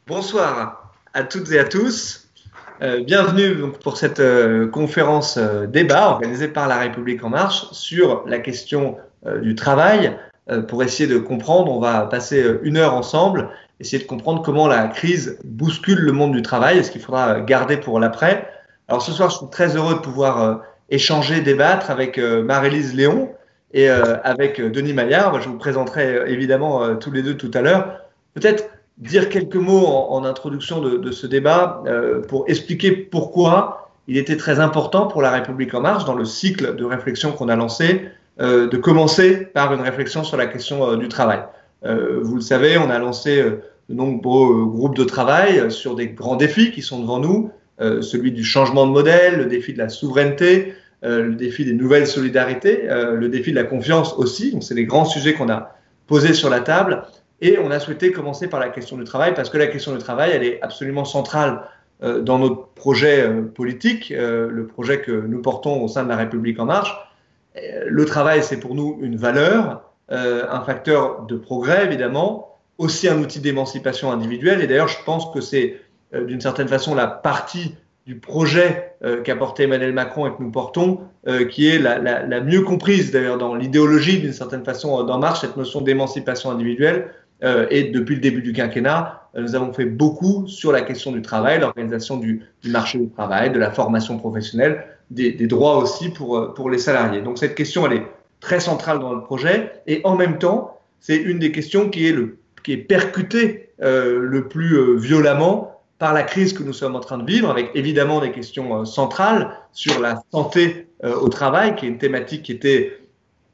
Bonsoir à toutes et à tous. Bienvenue donc, pour cette conférence débat organisée par La République En Marche sur la question du travail. Pour essayer de comprendre, on va passer une heure ensemble, essayer de comprendre comment la crise bouscule le monde du travail et ce qu'il faudra garder pour l'après. Alors ce soir, je suis très heureux de pouvoir échanger, débattre avec Marie-Lise Léon et avec Denis Maillard. Je vous présenterai évidemment tous les deux tout à l'heure. Peut-être dire quelques mots en introduction de ce débat pour expliquer pourquoi il était très important pour La République En Marche, dans le cycle de réflexion qu'on a lancé, de commencer par une réflexion sur la question du travail. Vous le savez, on a lancé de nombreux groupes de travail sur des grands défis qui sont devant nous, celui du changement de modèle, le défi de la souveraineté, le défi des nouvelles solidarités, le défi de la confiance aussi. Donc c'est les grands sujets qu'on a posés sur la table. Et on a souhaité commencer par la question du travail parce que la question du travail, elle est absolument centrale dans notre projet politique, le projet que nous portons au sein de La République En Marche. Le travail, c'est pour nous une valeur, un facteur de progrès, évidemment, aussi un outil d'émancipation individuelle. Et d'ailleurs, je pense que c'est d'une certaine façon la partie du projet qu'a porté Emmanuel Macron et que nous portons, qui est la mieux comprise d'ailleurs dans l'idéologie d'une certaine façon d'En Marche, cette notion d'émancipation individuelle. Et depuis le début du quinquennat, nous avons fait beaucoup sur la question du travail, l'organisation du marché du travail, de la formation professionnelle, des droits aussi pour les salariés. Donc cette question, elle est très centrale dans le projet et en même temps, c'est une des questions qui est percutée le plus violemment par la crise que nous sommes en train de vivre, avec évidemment des questions centrales sur la santé au travail, qui est une thématique qui était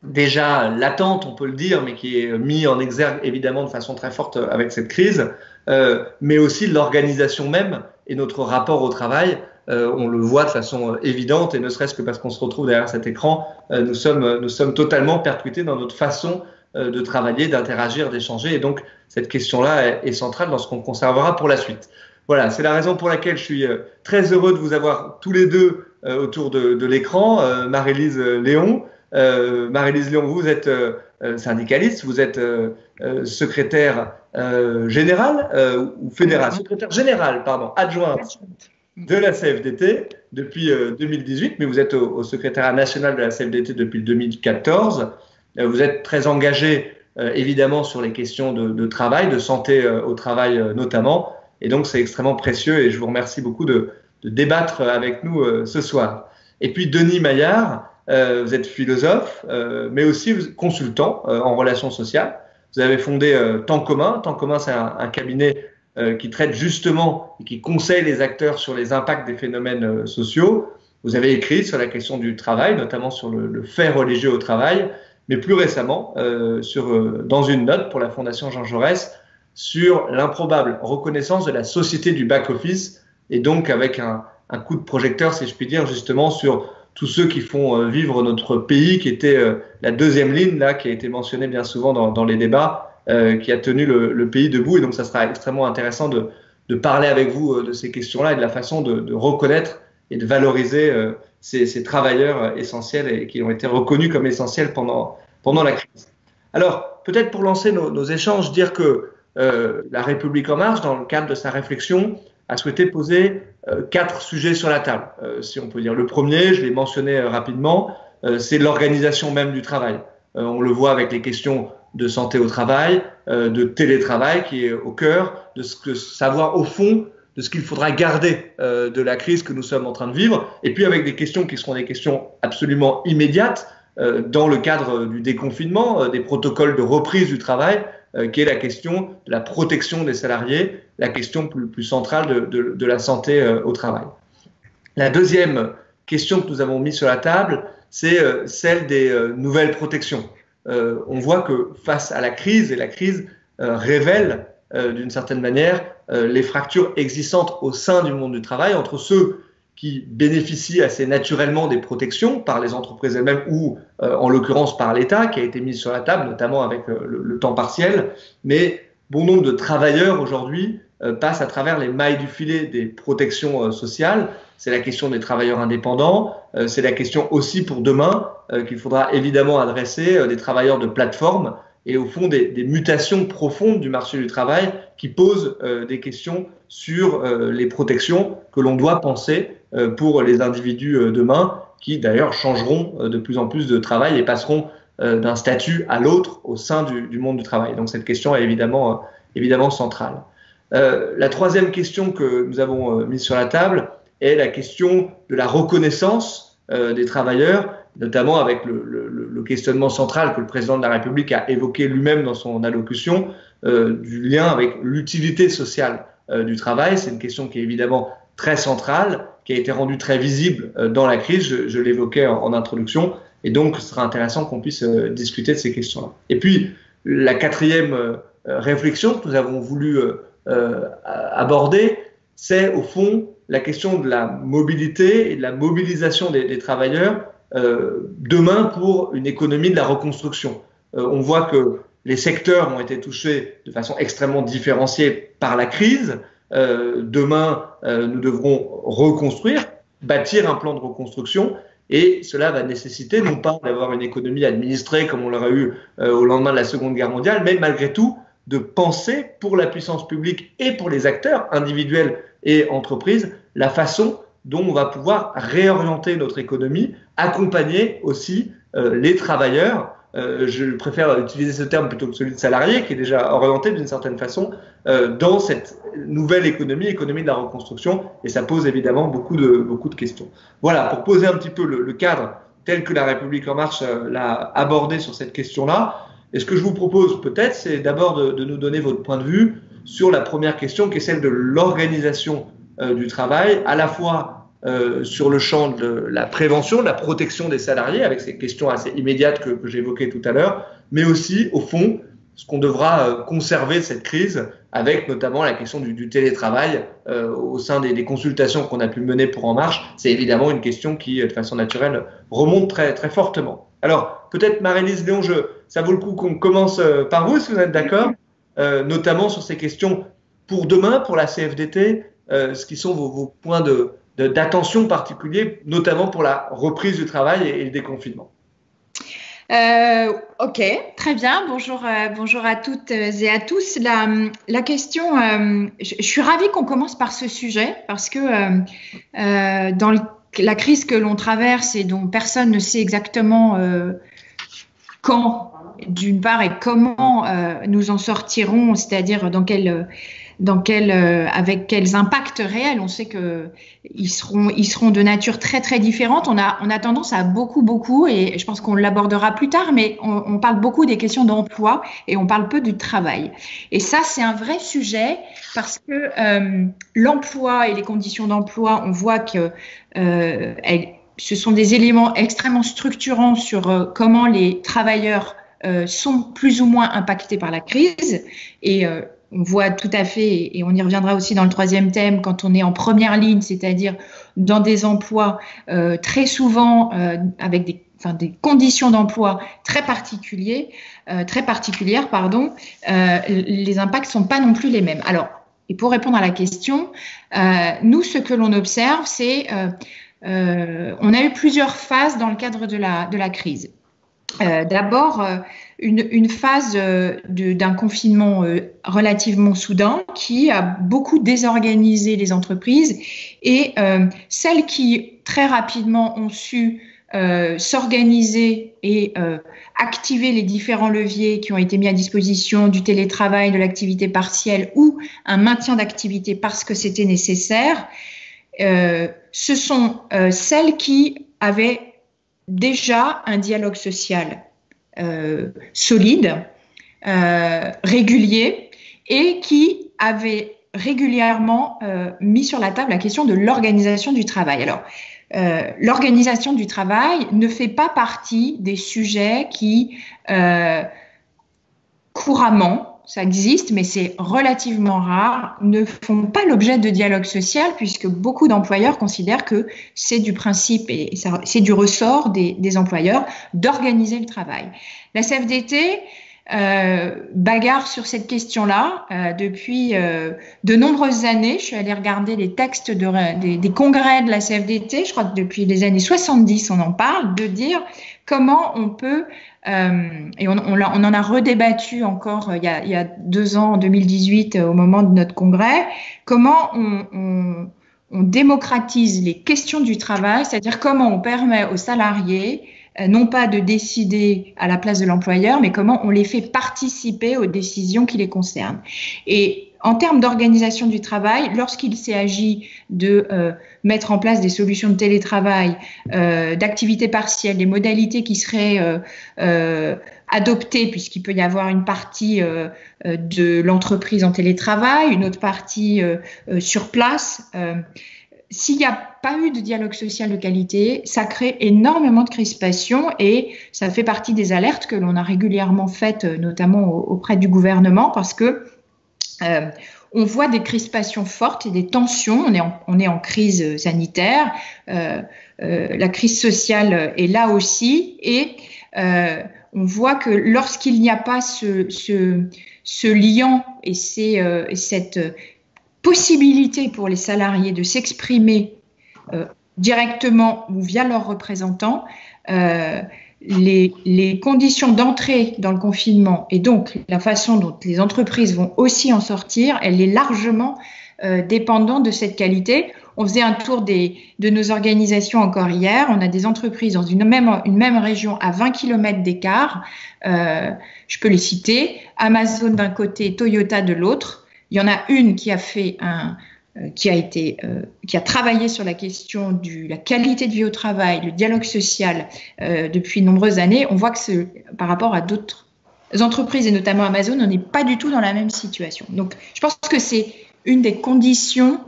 déjà latente, on peut le dire, mais qui est mis en exergue évidemment de façon très forte avec cette crise, mais aussi l'organisation même et notre rapport au travail. On le voit de façon évidente, et ne serait-ce que parce qu'on se retrouve derrière cet écran, nous sommes totalement percutés dans notre façon de travailler, d'interagir, d'échanger, et donc cette question-là est centrale dans ce qu'on conservera pour la suite. Voilà, c'est la raison pour laquelle je suis très heureux de vous avoir tous les deux autour de l'écran. Marie-Lise Léon. Marie-Lise Léon, vous êtes syndicaliste, vous êtes secrétaire général ou fédéral, secrétaire général, pardon, adjointe de la CFDT depuis 2018, mais vous êtes au secrétariat national de la CFDT depuis 2014. Vous êtes très engagé évidemment sur les questions de travail, de santé au travail notamment, et donc c'est extrêmement précieux et je vous remercie beaucoup de débattre avec nous ce soir. Et puis Denis Maillard, vous êtes philosophe, mais aussi consultant en relations sociales. Vous avez fondé Temps Commun. Temps Commun, c'est un cabinet qui traite justement et qui conseille les acteurs sur les impacts des phénomènes sociaux. Vous avez écrit sur la question du travail, notamment sur le fait religieux au travail, mais plus récemment, dans une note pour la Fondation Jean Jaurès, sur l'improbable reconnaissance de la société du back-office, et donc avec un coup de projecteur, si je puis dire, justement sur tous ceux qui font vivre notre pays, qui était la deuxième ligne, là, qui a été mentionnée bien souvent dans les débats, qui a tenu le pays debout. Et donc, ça sera extrêmement intéressant de parler avec vous de ces questions-là et de la façon de reconnaître et de valoriser ces travailleurs essentiels et qui ont été reconnus comme essentiels pendant la crise. Alors, peut-être pour lancer nos échanges, dire que La République En Marche, dans le cadre de sa réflexion, a souhaité poser 4 sujets sur la table, si on peut dire. Le premier, je l'ai mentionné rapidement, c'est l'organisation même du travail. On le voit avec les questions de santé au travail, de télétravail qui est au cœur, de savoir au fond de ce qu'il faudra garder de la crise que nous sommes en train de vivre, et puis avec des questions qui seront des questions absolument immédiates dans le cadre du déconfinement, des protocoles de reprise du travail, qui est la question de la protection des salariés, la question plus centrale de la santé au travail. La deuxième question que nous avons mise sur la table, c'est celle des nouvelles protections. On voit que face à la crise, et la crise révèle d'une certaine manière les fractures existantes au sein du monde du travail entre ceux qui bénéficient assez naturellement des protections par les entreprises elles-mêmes ou en l'occurrence par l'État qui a été mis sur la table, notamment avec le temps partiel, mais bon nombre de travailleurs aujourd'hui passent à travers les mailles du filet des protections sociales. C'est la question des travailleurs indépendants, c'est la question aussi pour demain qu'il faudra évidemment adresser des travailleurs de plateforme et au fond des mutations profondes du marché du travail qui posent des questions sur les protections que l'on doit penser pour les individus demain, qui d'ailleurs changeront de plus en plus de travail et passeront d'un statut à l'autre au sein du monde du travail. Donc cette question est évidemment centrale. La troisième question que nous avons mise sur la table est la question de la reconnaissance des travailleurs, notamment avec le questionnement central que le président de la République a évoqué lui-même dans son allocution, du lien avec l'utilité sociale du travail. C'est une question qui est évidemment très centrale, qui a été rendue très visible dans la crise, je l'évoquais en introduction, et donc ce sera intéressant qu'on puisse discuter de ces questions-là. Et puis, la quatrième réflexion que nous avons voulu aborder, c'est au fond la question de la mobilité et de la mobilisation des travailleurs demain pour une économie de la reconstruction. On voit que les secteurs ont été touchés de façon extrêmement différenciée par la crise. Demain, nous devrons reconstruire, bâtir un plan de reconstruction, et cela va nécessiter non pas d'avoir une économie administrée comme on l'aurait eu au lendemain de la Seconde Guerre mondiale, mais malgré tout de penser pour la puissance publique et pour les acteurs individuels et entreprises la façon dont on va pouvoir réorienter notre économie, accompagner aussi les travailleurs. Je préfère utiliser ce terme plutôt que celui de salarié, qui est déjà orienté d'une certaine façon dans cette nouvelle économie de la reconstruction, et ça pose évidemment beaucoup de questions. Voilà, pour poser un petit peu le cadre tel que la République en marche l'a abordé sur cette question-là. Et ce que je vous propose peut-être, c'est d'abord de nous donner votre point de vue sur la première question, qui est celle de l'organisation du travail, à la fois sur le champ de la prévention, de la protection des salariés, avec ces questions assez immédiates que j'évoquais tout à l'heure, mais aussi, au fond, ce qu'on devra conserver de cette crise, avec notamment la question du télétravail au sein des consultations qu'on a pu mener pour En Marche. C'est évidemment une question qui, de façon naturelle, remonte très, très fortement. Alors, peut-être Marie-Lise Léon, ça vaut le coup qu'on commence par vous, si vous êtes d'accord, notamment sur ces questions pour demain, pour la CFDT, ce qui sont vos points d'attention particuliers, notamment pour la reprise du travail et le déconfinement. Ok, très bien. Bonjour à toutes et à tous. La question, je suis ravie qu'on commence par ce sujet parce que dans la crise que l'on traverse et dont personne ne sait exactement quand, d'une part, et comment nous en sortirons, c'est-à-dire avec quels impacts réels. On sait que ils seront de nature très très différente. On a tendance à beaucoup, et je pense qu'on l'abordera plus tard, mais on parle beaucoup des questions d'emploi et on parle peu du travail. Et ça, c'est un vrai sujet parce que l'emploi et les conditions d'emploi, on voit que ce sont des éléments extrêmement structurants sur comment les travailleurs sont plus ou moins impactés par la crise, et on voit tout à fait, et on y reviendra aussi dans le troisième thème, quand on est en première ligne, c'est-à-dire dans des emplois très souvent avec des conditions d'emploi très particulières, les impacts sont pas non plus les mêmes. Alors, et pour répondre à la question, nous, ce que l'on observe, c'est on a eu plusieurs phases dans le cadre de la crise. D'abord, une phase d'un confinement relativement soudain qui a beaucoup désorganisé les entreprises, et celles qui très rapidement ont su s'organiser et activer les différents leviers qui ont été mis à disposition, du télétravail, de l'activité partielle ou un maintien d'activité parce que c'était nécessaire, ce sont celles qui avaient déjà un dialogue social solide, régulier, et qui avaient régulièrement mis sur la table la question de l'organisation du travail. Alors, l'organisation du travail ne fait pas partie des sujets qui, couramment, ça existe, mais c'est relativement rare, ne font pas l'objet de dialogue social, puisque beaucoup d'employeurs considèrent que c'est du principe et c'est du ressort des employeurs d'organiser le travail. La CFDT bagarre sur cette question-là depuis de nombreuses années. Je suis allée regarder les textes des congrès de la CFDT, je crois que depuis les années 70 on en parle, de dire comment on peut et on en a redébattu encore il y a 2 ans, en 2018, au moment de notre congrès, comment on démocratise les questions du travail, c'est-à-dire comment on permet aux salariés non pas de décider à la place de l'employeur, mais comment on les fait participer aux décisions qui les concernent. Et en termes d'organisation du travail, lorsqu'il s'agit de mettre en place des solutions de télétravail, d'activité partielle, des modalités qui seraient adoptées, puisqu'il peut y avoir une partie de l'entreprise en télétravail, une autre partie sur place, s'il n'y a pas eu de dialogue social de qualité, ça crée énormément de crispation et ça fait partie des alertes que l'on a régulièrement faites, notamment auprès du gouvernement, parce que on voit des crispations fortes et des tensions. On est en crise sanitaire, la crise sociale est là aussi, et on voit que lorsqu'il n'y a pas ce lien et cette possibilité pour les salariés de s'exprimer directement ou via leurs représentants, les conditions d'entrée dans le confinement et donc la façon dont les entreprises vont aussi en sortir, elle est largement dépendante de cette qualité. On faisait un tour de nos organisations encore hier. On a des entreprises dans une même région à 20 km d'écart. Je peux les citer. Amazon d'un côté, Toyota de l'autre. Il y en a une qui a travaillé sur la question de la qualité de vie au travail, le dialogue social depuis de nombreuses années. On voit que par rapport à d'autres entreprises et notamment Amazon, on n'est pas du tout dans la même situation. Donc, je pense que c'est une des conditions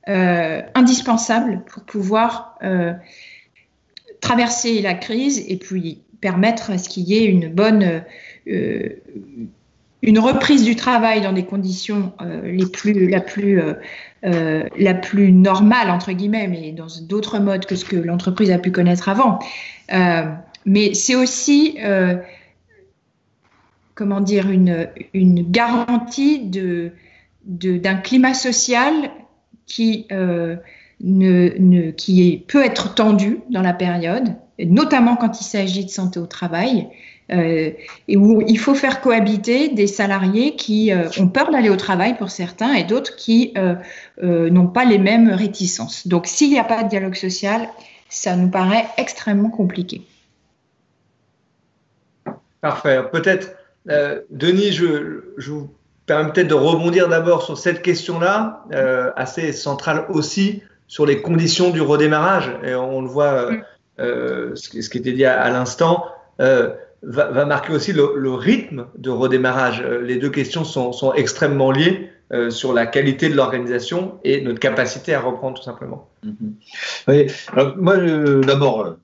indispensables pour pouvoir traverser la crise et puis permettre à ce qu'il y ait une reprise du travail dans des conditions la plus normale, entre guillemets, mais dans d'autres modes que ce que l'entreprise a pu connaître avant. Mais c'est aussi, une garantie d'un climat social qui peut être tendu dans la période, notamment quand il s'agit de santé au travail, et où il faut faire cohabiter des salariés qui ont peur d'aller au travail pour certains et d'autres qui n'ont pas les mêmes réticences. Donc s'il n'y a pas de dialogue social, ça nous paraît extrêmement compliqué. Parfait. Peut-être, Denis, je vous permets peut-être de rebondir d'abord sur cette question-là, assez centrale aussi, sur les conditions du redémarrage. Et on le voit, ce qui était dit à l'instant, va marquer aussi le rythme de redémarrage. Les deux questions sont extrêmement liées sur la qualité de l'organisation et notre capacité à reprendre tout simplement. Oui, alors moi d'abord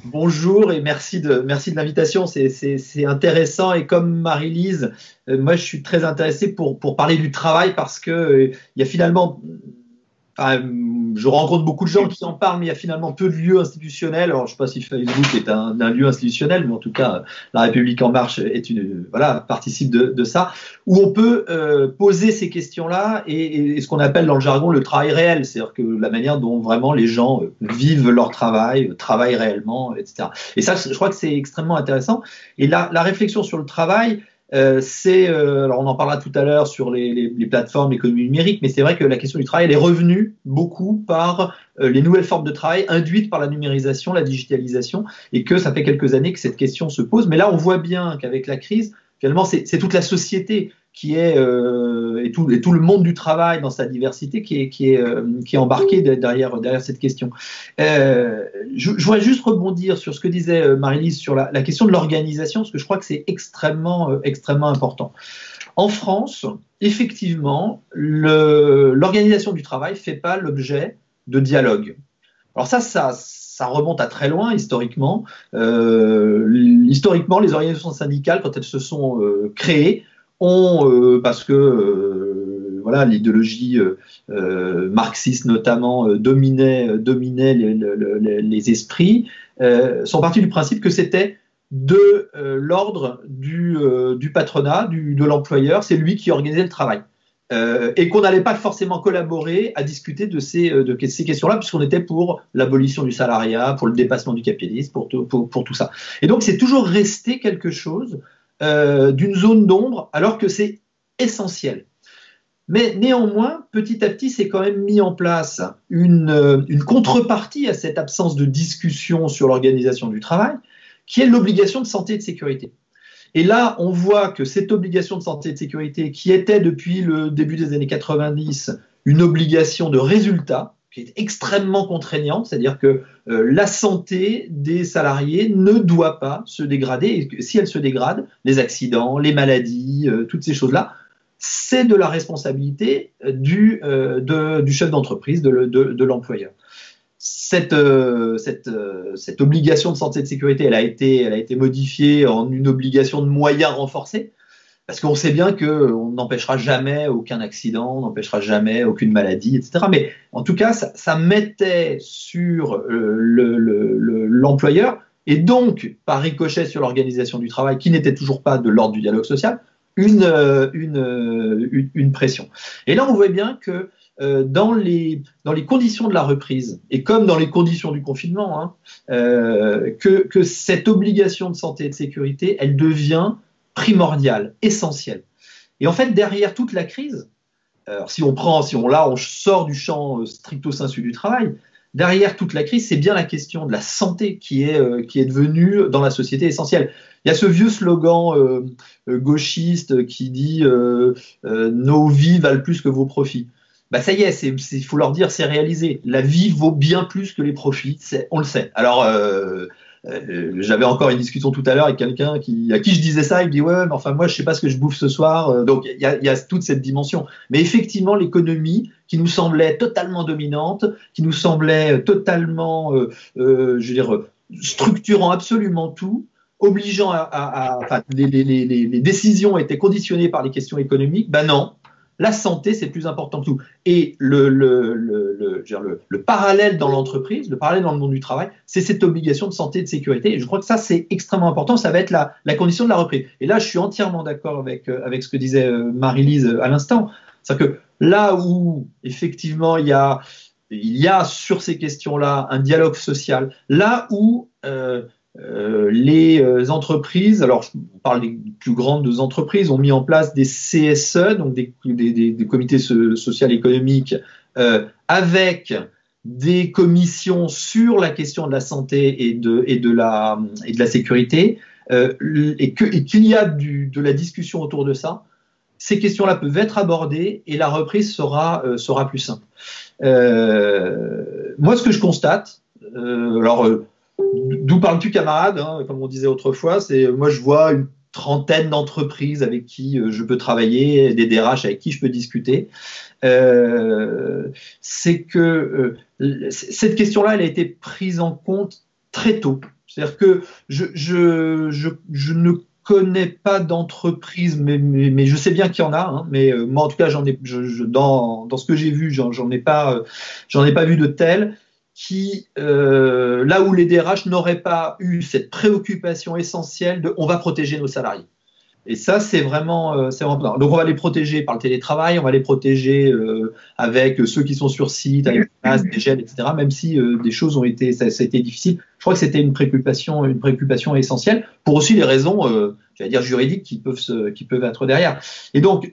bonjour et merci de l'invitation, c'est intéressant et comme Marie-Lise, moi je suis très intéressé pour parler du travail parce que il y a finalement je rencontre beaucoup de gens qui en parlent, mais il y a finalement peu de lieux institutionnels. Alors, je ne sais pas si Facebook est un lieu institutionnel, mais en tout cas, La République En Marche participe de ça, où on peut poser ces questions-là et ce qu'on appelle dans le jargon le travail réel, c'est-à-dire que la manière dont vraiment les gens vivent leur travail, travaillent réellement, etc. Et ça, je crois que c'est extrêmement intéressant. Et la réflexion sur le travail, alors on en parlera tout à l'heure sur les plateformes, l'économie numérique, mais c'est vrai que la question du travail, elle est revenue beaucoup par les nouvelles formes de travail induites par la numérisation, la digitalisation, et que ça fait quelques années que cette question se pose. Mais là, on voit bien qu'avec la crise, finalement, c'est toute la société qui est et tout le monde du travail dans sa diversité qui est embarqué derrière cette question. Je voudrais juste rebondir sur ce que disait Marie-Lise sur la question de l'organisation, parce que je crois que c'est extrêmement important. En France, effectivement, l'organisation du travail ne fait pas l'objet de dialogue. Alors ça remonte à très loin historiquement. Historiquement, les organisations syndicales, quand elles se sont créées, parce que voilà, l'idéologie marxiste notamment dominait les esprits, sont partis du principe que c'était de l'ordre du patronat, de l'employeur, c'est lui qui organisait le travail. et qu'on n'allait pas forcément collaborer à discuter de ces questions-là, puisqu'on était pour l'abolition du salariat, pour le dépassement du capitalisme, pour tout ça. Et donc, c'est toujours resté quelque chose d'une zone d'ombre, alors que c'est essentiel. Mais néanmoins, petit à petit, c'est quand même mis en place une contrepartie à cette absence de discussion sur l'organisation du travail, qui est l'obligation de santé et de sécurité. Et là, on voit que cette obligation de santé et de sécurité, qui était depuis le début des années 90 une obligation de résultat, qui est extrêmement contraignante, c'est-à-dire que la santé des salariés ne doit pas se dégrader, et si elle se dégrade, les accidents, les maladies, toutes ces choses-là, c'est de la responsabilité du chef d'entreprise, de l'employeur. Cette obligation de santé et de sécurité, elle a été modifiée en une obligation de moyens renforcés, parce qu'on sait bien qu'on n'empêchera jamais aucun accident, on n'empêchera jamais aucune maladie, etc. Mais en tout cas, ça mettait sur l'employeur, et donc par ricochet sur l'organisation du travail, qui n'était toujours pas de l'ordre du dialogue social, une pression. Et là, on voit bien que dans les conditions de la reprise, et comme dans les conditions du confinement, que cette obligation de santé et de sécurité, elle devient primordiale, essentielle. Et en fait, derrière toute la crise, alors si on sort du champ stricto sensu du travail, derrière toute la crise, c'est bien la question de la santé qui est devenue dans la société essentielle. Il y a ce vieux slogan gauchiste qui dit nos vies valent plus que vos profits. Bah ça y est, il faut leur dire, c'est réalisé. La vie vaut bien plus que les profits, on le sait. Alors, j'avais encore une discussion tout à l'heure avec quelqu'un à qui je disais ça, il me dit ouais, mais enfin moi je sais pas ce que je bouffe ce soir. Donc il y a toute cette dimension. Mais effectivement, l'économie qui nous semblait totalement dominante, qui nous semblait totalement, structurant absolument tout, obligeant les décisions étaient conditionnées par les questions économiques. Ben non. La santé, c'est plus important que tout. Et le parallèle dans l'entreprise, le parallèle dans le monde du travail, c'est cette obligation de santé et de sécurité. Et je crois que ça, c'est extrêmement important. Ça va être la condition de la reprise. Et là, je suis entièrement d'accord avec ce que disait Marie-Lise à l'instant. C'est-à-dire que là où, effectivement, il y a sur ces questions-là un dialogue social, là où les entreprises, alors on parle des plus grandes entreprises, ont mis en place des CSE, donc des comités sociaux économiques, avec des commissions sur la question de la santé et de la sécurité, et qu'il y a de la discussion autour de ça. Ces questions-là peuvent être abordées et la reprise sera plus simple. Moi, ce que je constate, d'où parles-tu, camarade, comme on disait autrefois, moi je vois une trentaine d'entreprises avec qui je peux travailler, des DRH avec qui je peux discuter. C'est que cette question-là, elle a été prise en compte très tôt. C'est-à-dire que je ne connais pas d'entreprise, mais je sais bien qu'il y en a. Mais moi, en tout cas, dans ce que j'ai vu, j'en ai pas vu de tel. Qui, là où les DRH n'auraient pas eu cette préoccupation essentielle de on va protéger nos salariés. Et ça, c'est vraiment important. Donc, on va les protéger par le télétravail, on va les protéger avec ceux qui sont sur site, avec des masques, des gels, etc. Même si des choses ça a été difficile. Je crois que c'était une préoccupation essentielle pour aussi les raisons, j'allais dire juridiques qui peuvent être derrière. Et donc,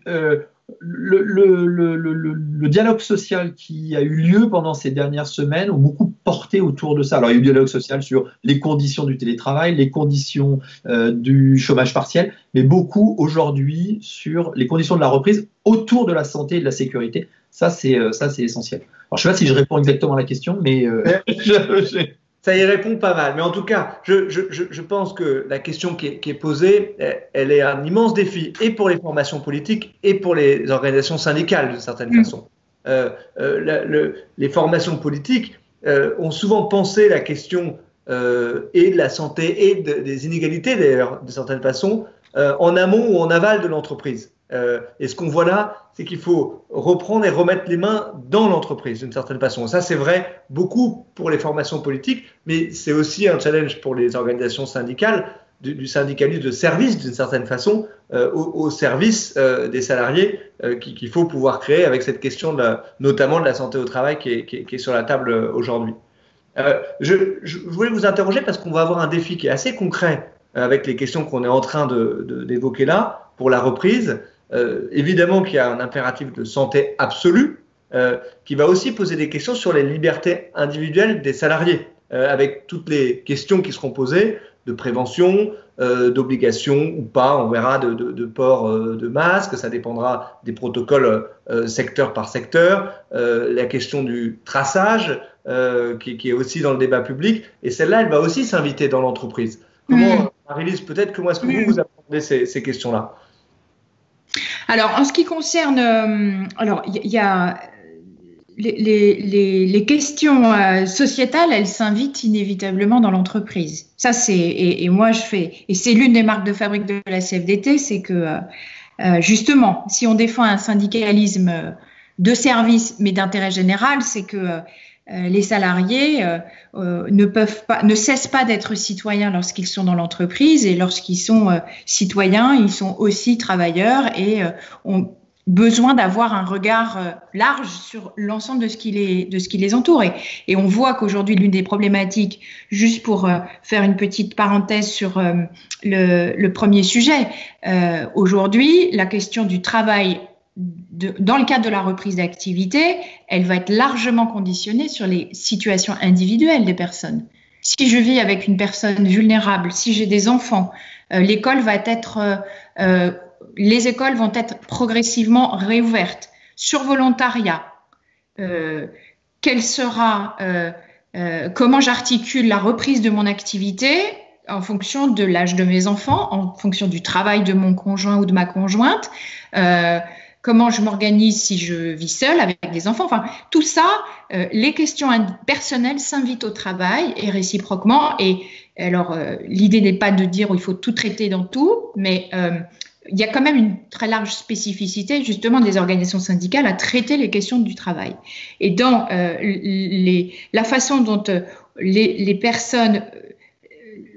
le dialogue social qui a eu lieu pendant ces dernières semaines ont beaucoup porté autour de ça. Alors, il y a eu du dialogue social sur les conditions du télétravail, les conditions du chômage partiel, mais beaucoup aujourd'hui sur les conditions de la reprise autour de la santé et de la sécurité. Ça, c'est essentiel. Alors, je ne sais pas si je réponds exactement à la question, mais ça y répond pas mal. Mais en tout cas, je pense que la question qui est posée, elle est un immense défi, et pour les formations politiques et pour les organisations syndicales, d'une certaine façon. Les formations politiques ont souvent pensé la question et de la santé et des inégalités, d'ailleurs, d'une certaine façon, en amont ou en aval de l'entreprise. Et ce qu'on voit là, c'est qu'il faut reprendre et remettre les mains dans l'entreprise d'une certaine façon. Ça, c'est vrai beaucoup pour les formations politiques, mais c'est aussi un challenge pour les organisations syndicales du syndicalisme de service, d'une certaine façon, au service des salariés qu'il faut pouvoir créer avec cette question notamment de la santé au travail qui est sur la table aujourd'hui. Je voulais vous interroger parce qu'on va avoir un défi qui est assez concret avec les questions qu'on est en train d'évoquer là pour la reprise. Évidemment qu'il y a un impératif de santé absolue qui va aussi poser des questions sur les libertés individuelles des salariés, avec toutes les questions qui seront posées de prévention, d'obligation ou pas, on verra, de port de masque, ça dépendra des protocoles secteur par secteur, la question du traçage qui est aussi dans le débat public, et celle-là, elle va aussi s'inviter dans l'entreprise. Comment, Marie-Lise, peut-être, comment est-ce que vous appréhendez ces questions-là? Alors, en ce qui concerne, alors il y a les questions sociétales, elles s'invitent inévitablement dans l'entreprise. Ça, et moi et c'est l'une des marques de fabrique de la CFDT, c'est que justement, si on défend un syndicalisme de service mais d'intérêt général, c'est que les salariés ne cessent pas d'être citoyens lorsqu'ils sont dans l'entreprise, et lorsqu'ils sont citoyens, ils sont aussi travailleurs et ont besoin d'avoir un regard large sur l'ensemble de ce qui les entoure. Et on voit qu'aujourd'hui, l'une des problématiques, juste pour faire une petite parenthèse sur le premier sujet, aujourd'hui, la question du travail dans le cadre de la reprise d'activité, elle va être largement conditionnée sur les situations individuelles des personnes. Si je vis avec une personne vulnérable, si j'ai des enfants, les écoles vont être progressivement réouvertes. Sur volontariat, comment j'articule la reprise de mon activité en fonction de l'âge de mes enfants, en fonction du travail de mon conjoint ou de ma conjointe, comment je m'organise si je vis seule avec des enfants. Enfin, tout ça, les questions personnelles s'invitent au travail et réciproquement. Et alors, l'idée n'est pas de dire il faut tout traiter dans tout, mais il y a quand même une très large spécificité justement des organisations syndicales à traiter les questions du travail. Et dans la façon dont les personnes...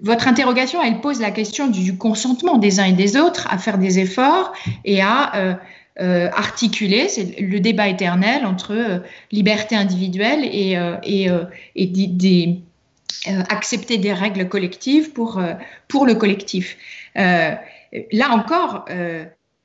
Votre interrogation, elle pose la question du consentement des uns et des autres à faire des efforts et à articuler, c'est le débat éternel entre liberté individuelle et accepter des règles collectives pour le collectif. Là encore,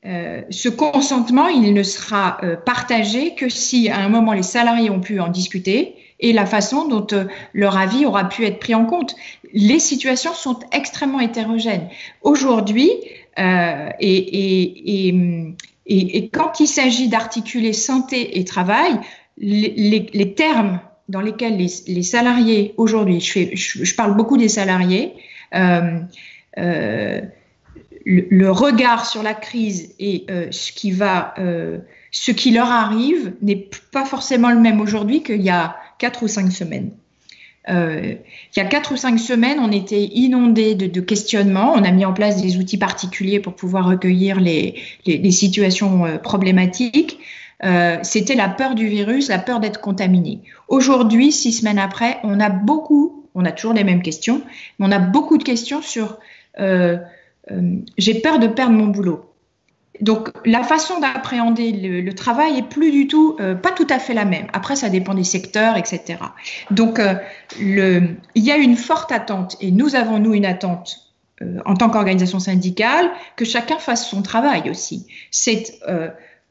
ce consentement, il ne sera partagé que si à un moment les salariés ont pu en discuter et la façon dont leur avis aura pu être pris en compte. Les situations sont extrêmement hétérogènes. Aujourd'hui, et quand il s'agit d'articuler santé et travail, les termes dans lesquels les salariés aujourd'hui, je parle beaucoup des salariés, le regard sur la crise et ce qui leur arrive n'est pas forcément le même aujourd'hui qu'il y a 4 ou 5 semaines. Il y a 4 ou 5 semaines, on était inondés de questionnements. On a mis en place des outils particuliers pour pouvoir recueillir les situations problématiques. C'était la peur du virus, la peur d'être contaminé. Aujourd'hui, 6 semaines après, on a toujours les mêmes questions, mais on a beaucoup de questions sur j'ai peur de perdre mon boulot. Donc, la façon d'appréhender le travail est plus du tout, pas tout à fait la même. Après, ça dépend des secteurs, etc. Donc, il y a une forte attente, et nous avons, une attente en tant qu'organisation syndicale, que chacun fasse son travail aussi. C'est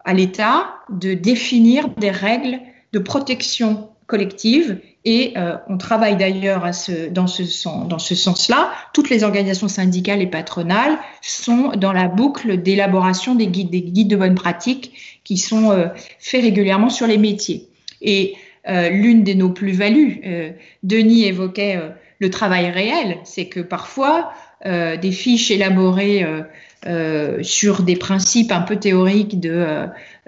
à l'État de définir des règles de protection collective, et on travaille d'ailleurs dans ce sens-là. Toutes les organisations syndicales et patronales sont dans la boucle d'élaboration des guides de bonne pratique qui sont faits régulièrement sur les métiers. Et l'une de nos plus-values, Denis évoquait le travail réel, c'est que parfois des fiches élaborées sur des principes un peu théoriques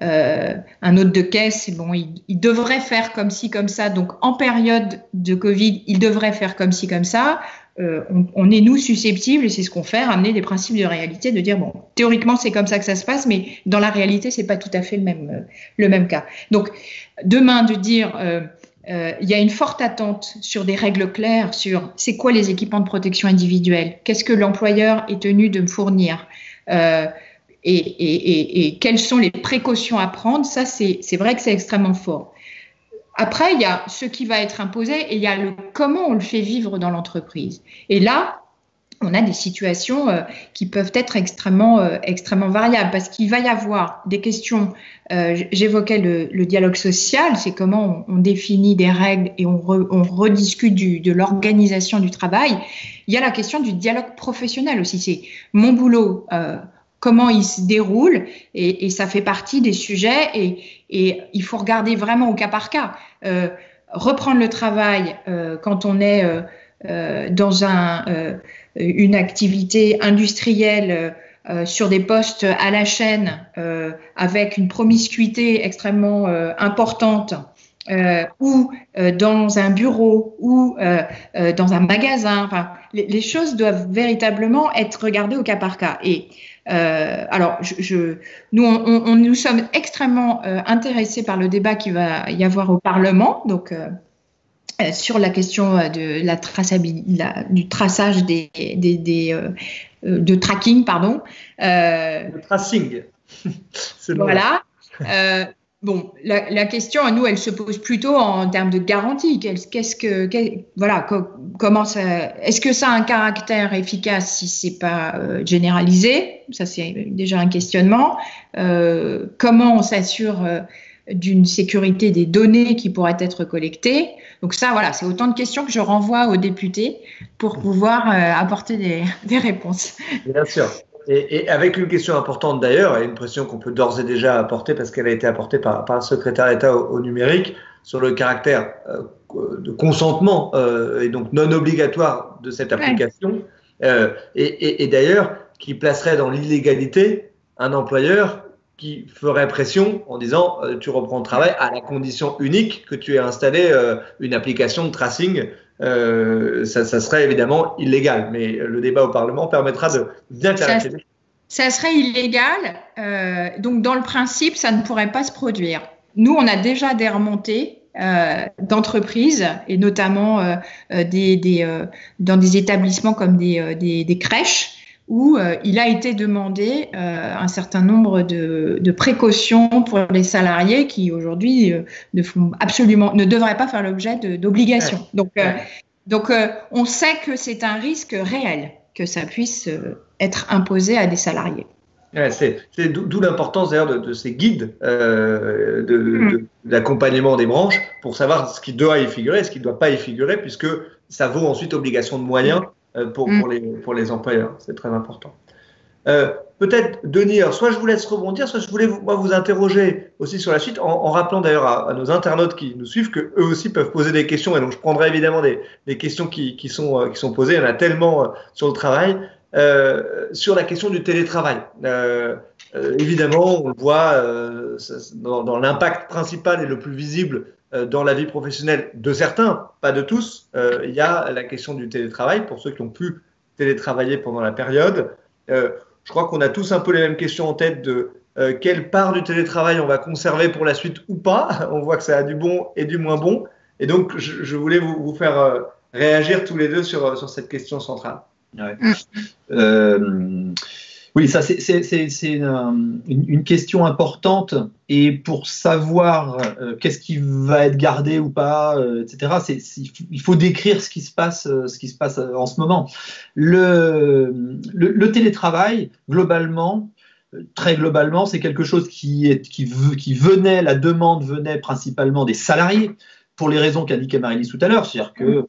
un hôte de caisse, bon, il devrait faire comme ci, comme ça. Donc, en période de Covid, il devrait faire comme ci, comme ça. On est, nous, susceptibles, et c'est ce qu'on fait, ramener des principes de réalité, de dire, bon, théoriquement, c'est comme ça que ça se passe, mais dans la réalité, c'est pas tout à fait le même cas. Donc, demain, de dire, il y a une forte attente sur des règles claires sur c'est quoi les équipements de protection individuelle, qu'est-ce que l'employeur est tenu de me fournir et quelles sont les précautions à prendre. Ça, c'est vrai que c'est extrêmement fort. Après, il y a ce qui va être imposé et il y a le comment on le fait vivre dans l'entreprise. Et là, on a des situations qui peuvent être extrêmement variables parce qu'il va y avoir des questions. J'évoquais le dialogue social, c'est comment on définit des règles et on rediscute de l'organisation du travail. Il y a la question du dialogue professionnel aussi. C'est mon boulot, comment il se déroule et ça fait partie des sujets et il faut regarder vraiment au cas par cas. Reprendre le travail quand on est dans une activité industrielle sur des postes à la chaîne avec une promiscuité extrêmement importante ou dans un bureau ou dans un magasin. Enfin, les choses doivent véritablement être regardées au cas par cas. Et alors, nous sommes extrêmement intéressés par le débat qu'il va y avoir au Parlement. Donc, sur la question de la traçabilité, du traçage de tracking, pardon. Le tracing. Voilà. Bon, la question, nous, elle se pose plutôt en termes de garantie. Comment ça, est-ce que ça a un caractère efficace si c'est pas généralisé? Ça, c'est déjà un questionnement. Comment on s'assure d'une sécurité des données qui pourraient être collectées? Donc ça, voilà, c'est autant de questions que je renvoie aux députés pour pouvoir apporter des réponses. Bien sûr. Et avec une question importante d'ailleurs, et une pression qu'on peut d'ores et déjà apporter parce qu'elle a été apportée par le secrétaire d'État au numérique, sur le caractère de consentement et donc non obligatoire de cette application, et d'ailleurs qui placerait dans l'illégalité un employeur qui ferait pression en disant tu reprends le travail à la condition unique que tu aies installé une application de tracing. Ça serait évidemment illégal, mais le débat au Parlement permettra de bien clarifier. Ça serait illégal, donc dans le principe, ça ne pourrait pas se produire. Nous, on a déjà des remontées d'entreprises et notamment dans des établissements comme des crèches où il a été demandé un certain nombre de précautions pour les salariés qui aujourd'hui ne devraient pas faire l'objet d'obligations. Donc, on sait que c'est un risque réel que ça puisse être imposé à des salariés. Ouais, c'est d'où l'importance d'ailleurs de ces guides d'accompagnement des branches pour savoir ce qui doit y figurer et ce qui ne doit pas y figurer, puisque ça vaut ensuite obligation de moyens pour les employeurs. C'est très important. Peut-être, Denis, soit je vous laisse rebondir, soit je voulais vous interroger aussi sur la suite, en rappelant d'ailleurs à nos internautes qui nous suivent qu'eux aussi peuvent poser des questions. Et donc, je prendrai évidemment des questions qui sont posées. Il y en a tellement sur le travail. Sur la question du télétravail. Évidemment, on le voit dans l'impact principal et le plus visible dans la vie professionnelle de certains, pas de tous. Il y a la question du télétravail pour ceux qui ont pu télétravailler pendant la période. Je crois qu'on a tous un peu les mêmes questions en tête de quelle part du télétravail on va conserver pour la suite ou pas. On voit que ça a du bon et du moins bon. Et donc, je voulais vous faire réagir tous les deux sur cette question centrale. Ouais. Oui, ça c'est une question importante et pour savoir qu'est-ce qui va être gardé ou pas, etc. Il faut décrire ce qui se passe en ce moment. Le télétravail, globalement, très globalement, c'est quelque chose la demande venait principalement des salariés. Pour les raisons qu'indiquait Marie-Lise tout à l'heure, c'est-à-dire que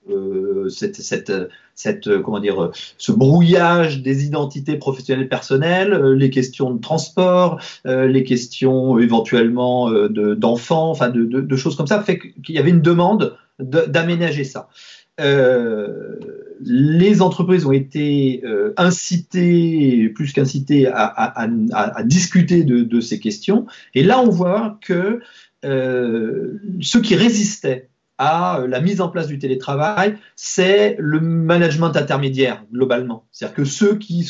ce brouillage des identités professionnelles personnelles, les questions de transport, les questions éventuellement d'enfants, enfin de choses comme ça, fait qu'il y avait une demande d'aménager ça. Les entreprises ont été incitées, plus qu'incitées, à discuter de ces questions. Et là, on voit que ceux qui résistaient à la mise en place du télétravail, c'est le management intermédiaire globalement. C'est-à-dire que ceux qui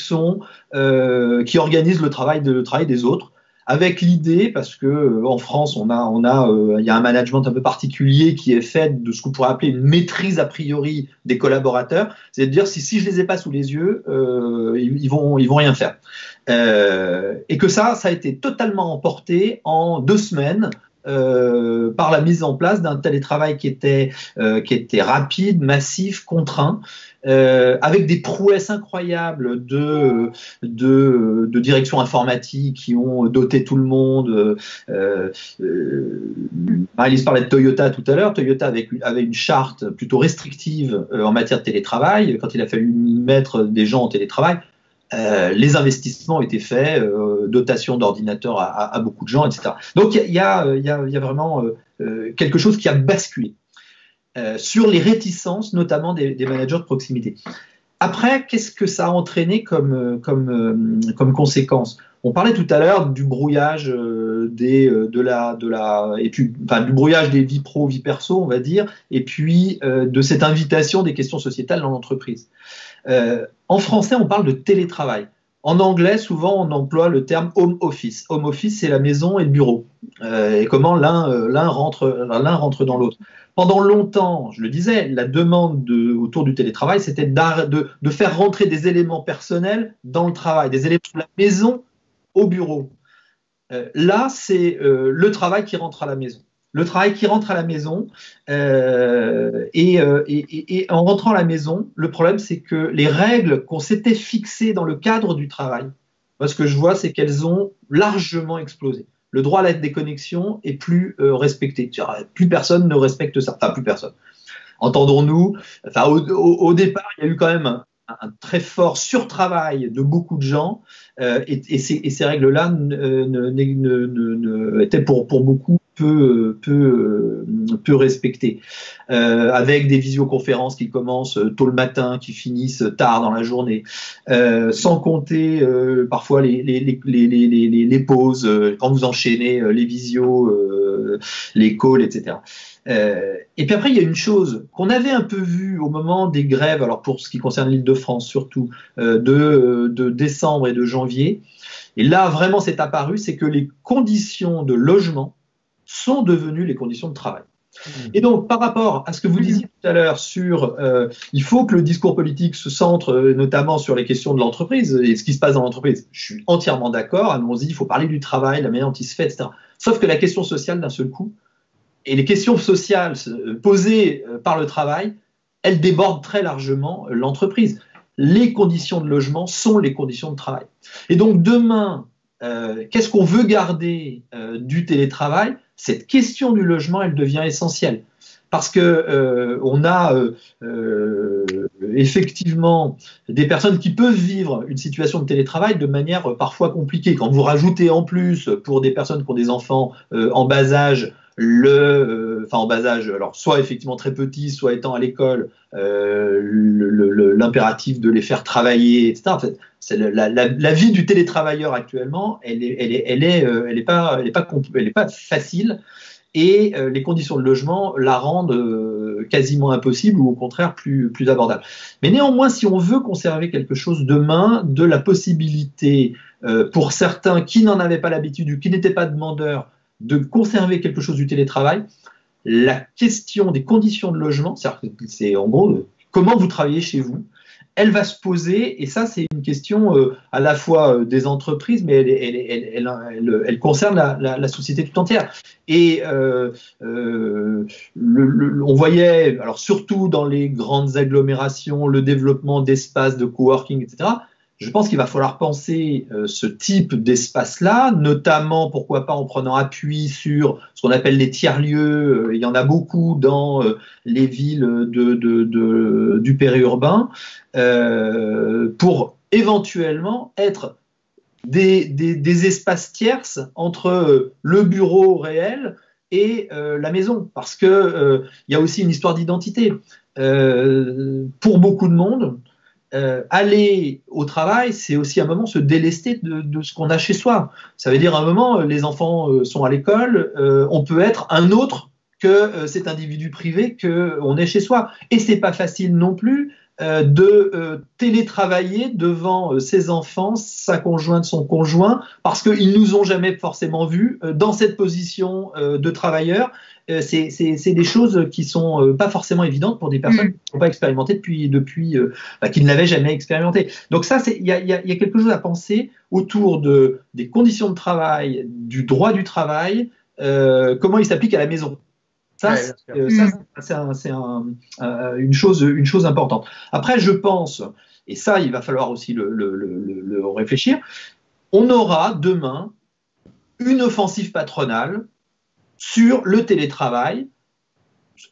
organisent le travail des autres, avec l'idée, parce que en France, il y a un management un peu particulier qui est fait de ce qu'on pourrait appeler une maîtrise a priori des collaborateurs, c'est-à-dire si je les ai pas sous les yeux, ils vont rien faire. Et que ça a été totalement emporté en 2 semaines. Par la mise en place d'un télétravail qui était rapide, massif, contraint, avec des prouesses incroyables de direction informatique qui ont doté tout le monde. Marie-Lise parlait de Toyota tout à l'heure. Toyota avait une charte plutôt restrictive en matière de télétravail. Quand il a fallu mettre des gens en télétravail, les investissements ont été faits, dotation d'ordinateurs à beaucoup de gens, etc. Donc il y a vraiment quelque chose qui a basculé sur les réticences, notamment des managers de proximité. Après, qu'est-ce que ça a entraîné comme conséquence? On parlait tout à l'heure du brouillage du brouillage des vies pro, vie perso, on va dire, et puis de cette invitation des questions sociétales dans l'entreprise. En français, on parle de télétravail. En anglais, souvent, on emploie le terme home office. Home office, c'est la maison et le bureau. Et comment l'un rentre dans l'autre. Pendant longtemps, je le disais, la demande autour du télétravail, c'était de faire rentrer des éléments personnels dans le travail, des éléments de la maison au bureau. Là, c'est le travail qui rentre à la maison. Le travail qui rentre à la maison, et en rentrant à la maison, le problème, c'est que les règles qu'on s'était fixées dans le cadre du travail, moi, ce que je vois, c'est qu'elles ont largement explosé. Le droit à la déconnexion est plus respecté. Plus personne ne respecte ça. Enfin, plus personne. Entendons-nous. Enfin, au départ, il y a eu quand même un très fort surtravail de beaucoup de gens, et ces règles-là étaient pour beaucoup peu respectées, avec des visioconférences qui commencent tôt le matin, qui finissent tard dans la journée, sans compter parfois les pauses, quand vous enchaînez les visios, les calls, etc. Et puis après, il y a une chose qu'on avait un peu vue au moment des grèves, alors pour ce qui concerne l'Île-de-France surtout, de décembre et de janvier. Et là, vraiment, c'est apparu, c'est que les conditions de logement sont devenues les conditions de travail. Et donc, par rapport à ce que vous disiez tout à l'heure sur il faut que le discours politique se centre notamment sur les questions de l'entreprise et ce qui se passe dans l'entreprise, je suis entièrement d'accord, allons-y, il faut parler du travail, la manière dont il se fait, etc. Sauf que la question sociale, d'un seul coup, et les questions sociales posées par le travail, elles débordent très largement l'entreprise. Les conditions de logement sont les conditions de travail. Et donc demain, qu'est-ce qu'on veut garder du télétravail? Cette question du logement, elle devient essentielle. Parce que on a effectivement des personnes qui peuvent vivre une situation de télétravail de manière parfois compliquée. Quand vous rajoutez en plus, pour des personnes qui ont des enfants en bas âge, en bas âge, alors soit effectivement très petits, soit étant à l'école, l'impératif de les faire travailler, etc. En fait, c'est la vie du télétravailleur actuellement, elle est pas facile, et les conditions de logement la rendent quasiment impossible, ou au contraire plus abordable. Mais néanmoins, si on veut conserver quelque chose demain, de la possibilité pour certains qui n'en avaient pas l'habitude ou qui n'étaient pas demandeurs, de conserver quelque chose du télétravail, la question des conditions de logement, c'est en gros comment vous travaillez chez vous, elle va se poser, et ça c'est une question à la fois des entreprises, mais elle concerne la société tout entière. Et on voyait, alors surtout dans les grandes agglomérations, le développement d'espaces de coworking, etc. Je pense qu'il va falloir penser ce type d'espace-là, notamment, pourquoi pas, en prenant appui sur ce qu'on appelle les tiers-lieux. Il y en a beaucoup dans les villes du périurbain, pour éventuellement être des espaces tierces entre le bureau réel et la maison. Parce que il y a aussi une histoire d'identité. Pour beaucoup de monde, aller au travail, c'est aussi un moment se délester de ce qu'on a chez soi. Ça veut dire un moment, les enfants sont à l'école, on peut être un autre que cet individu privé qu'on est chez soi. Et c'est pas facile non plus de télétravailler devant ses enfants, sa conjointe, son conjoint, parce qu'ils nous ont jamais forcément vus dans cette position de travailleur. C'est des choses qui sont pas forcément évidentes pour des personnes qui n'ont pas expérimenté qui ne l'avaient jamais expérimenté. Donc ça, il y a quelque chose à penser autour des conditions de travail, du droit du travail, comment il s'applique à la maison. Ça, c'est une chose importante. Après, je pense, et ça, il va falloir aussi le réfléchir, on aura demain une offensive patronale sur le télétravail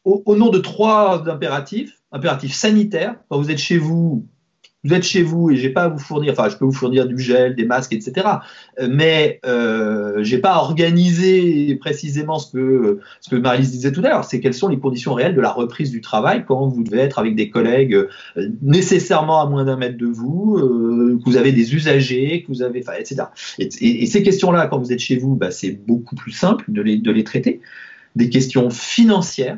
au nom de 3 impératifs. Impératif sanitaire, quand vous êtes chez vous et j'ai pas à vous fournir, enfin je peux vous fournir du gel, des masques, etc. Mais j'ai pas à organiser précisément ce que Marie-Lise disait tout à l'heure, c'est quelles sont les conditions réelles de la reprise du travail quand vous devez être avec des collègues nécessairement à moins d'1 mètre de vous, que vous avez des usagers, que vous avez, enfin, etc. Et ces questions-là, quand vous êtes chez vous, c'est beaucoup plus simple de les traiter. Des questions financières.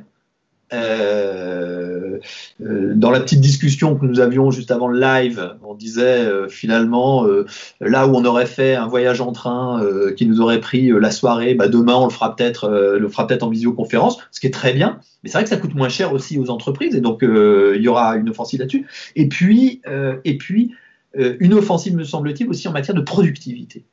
Dans la petite discussion que nous avions juste avant le live, on disait finalement là où on aurait fait un voyage en train qui nous aurait pris la soirée, demain on le fera peut-être en visioconférence, ce qui est très bien, mais c'est vrai que ça coûte moins cher aussi aux entreprises et donc il y aura une offensive là-dessus. Et puis une offensive me semble-t-il aussi en matière de productivité.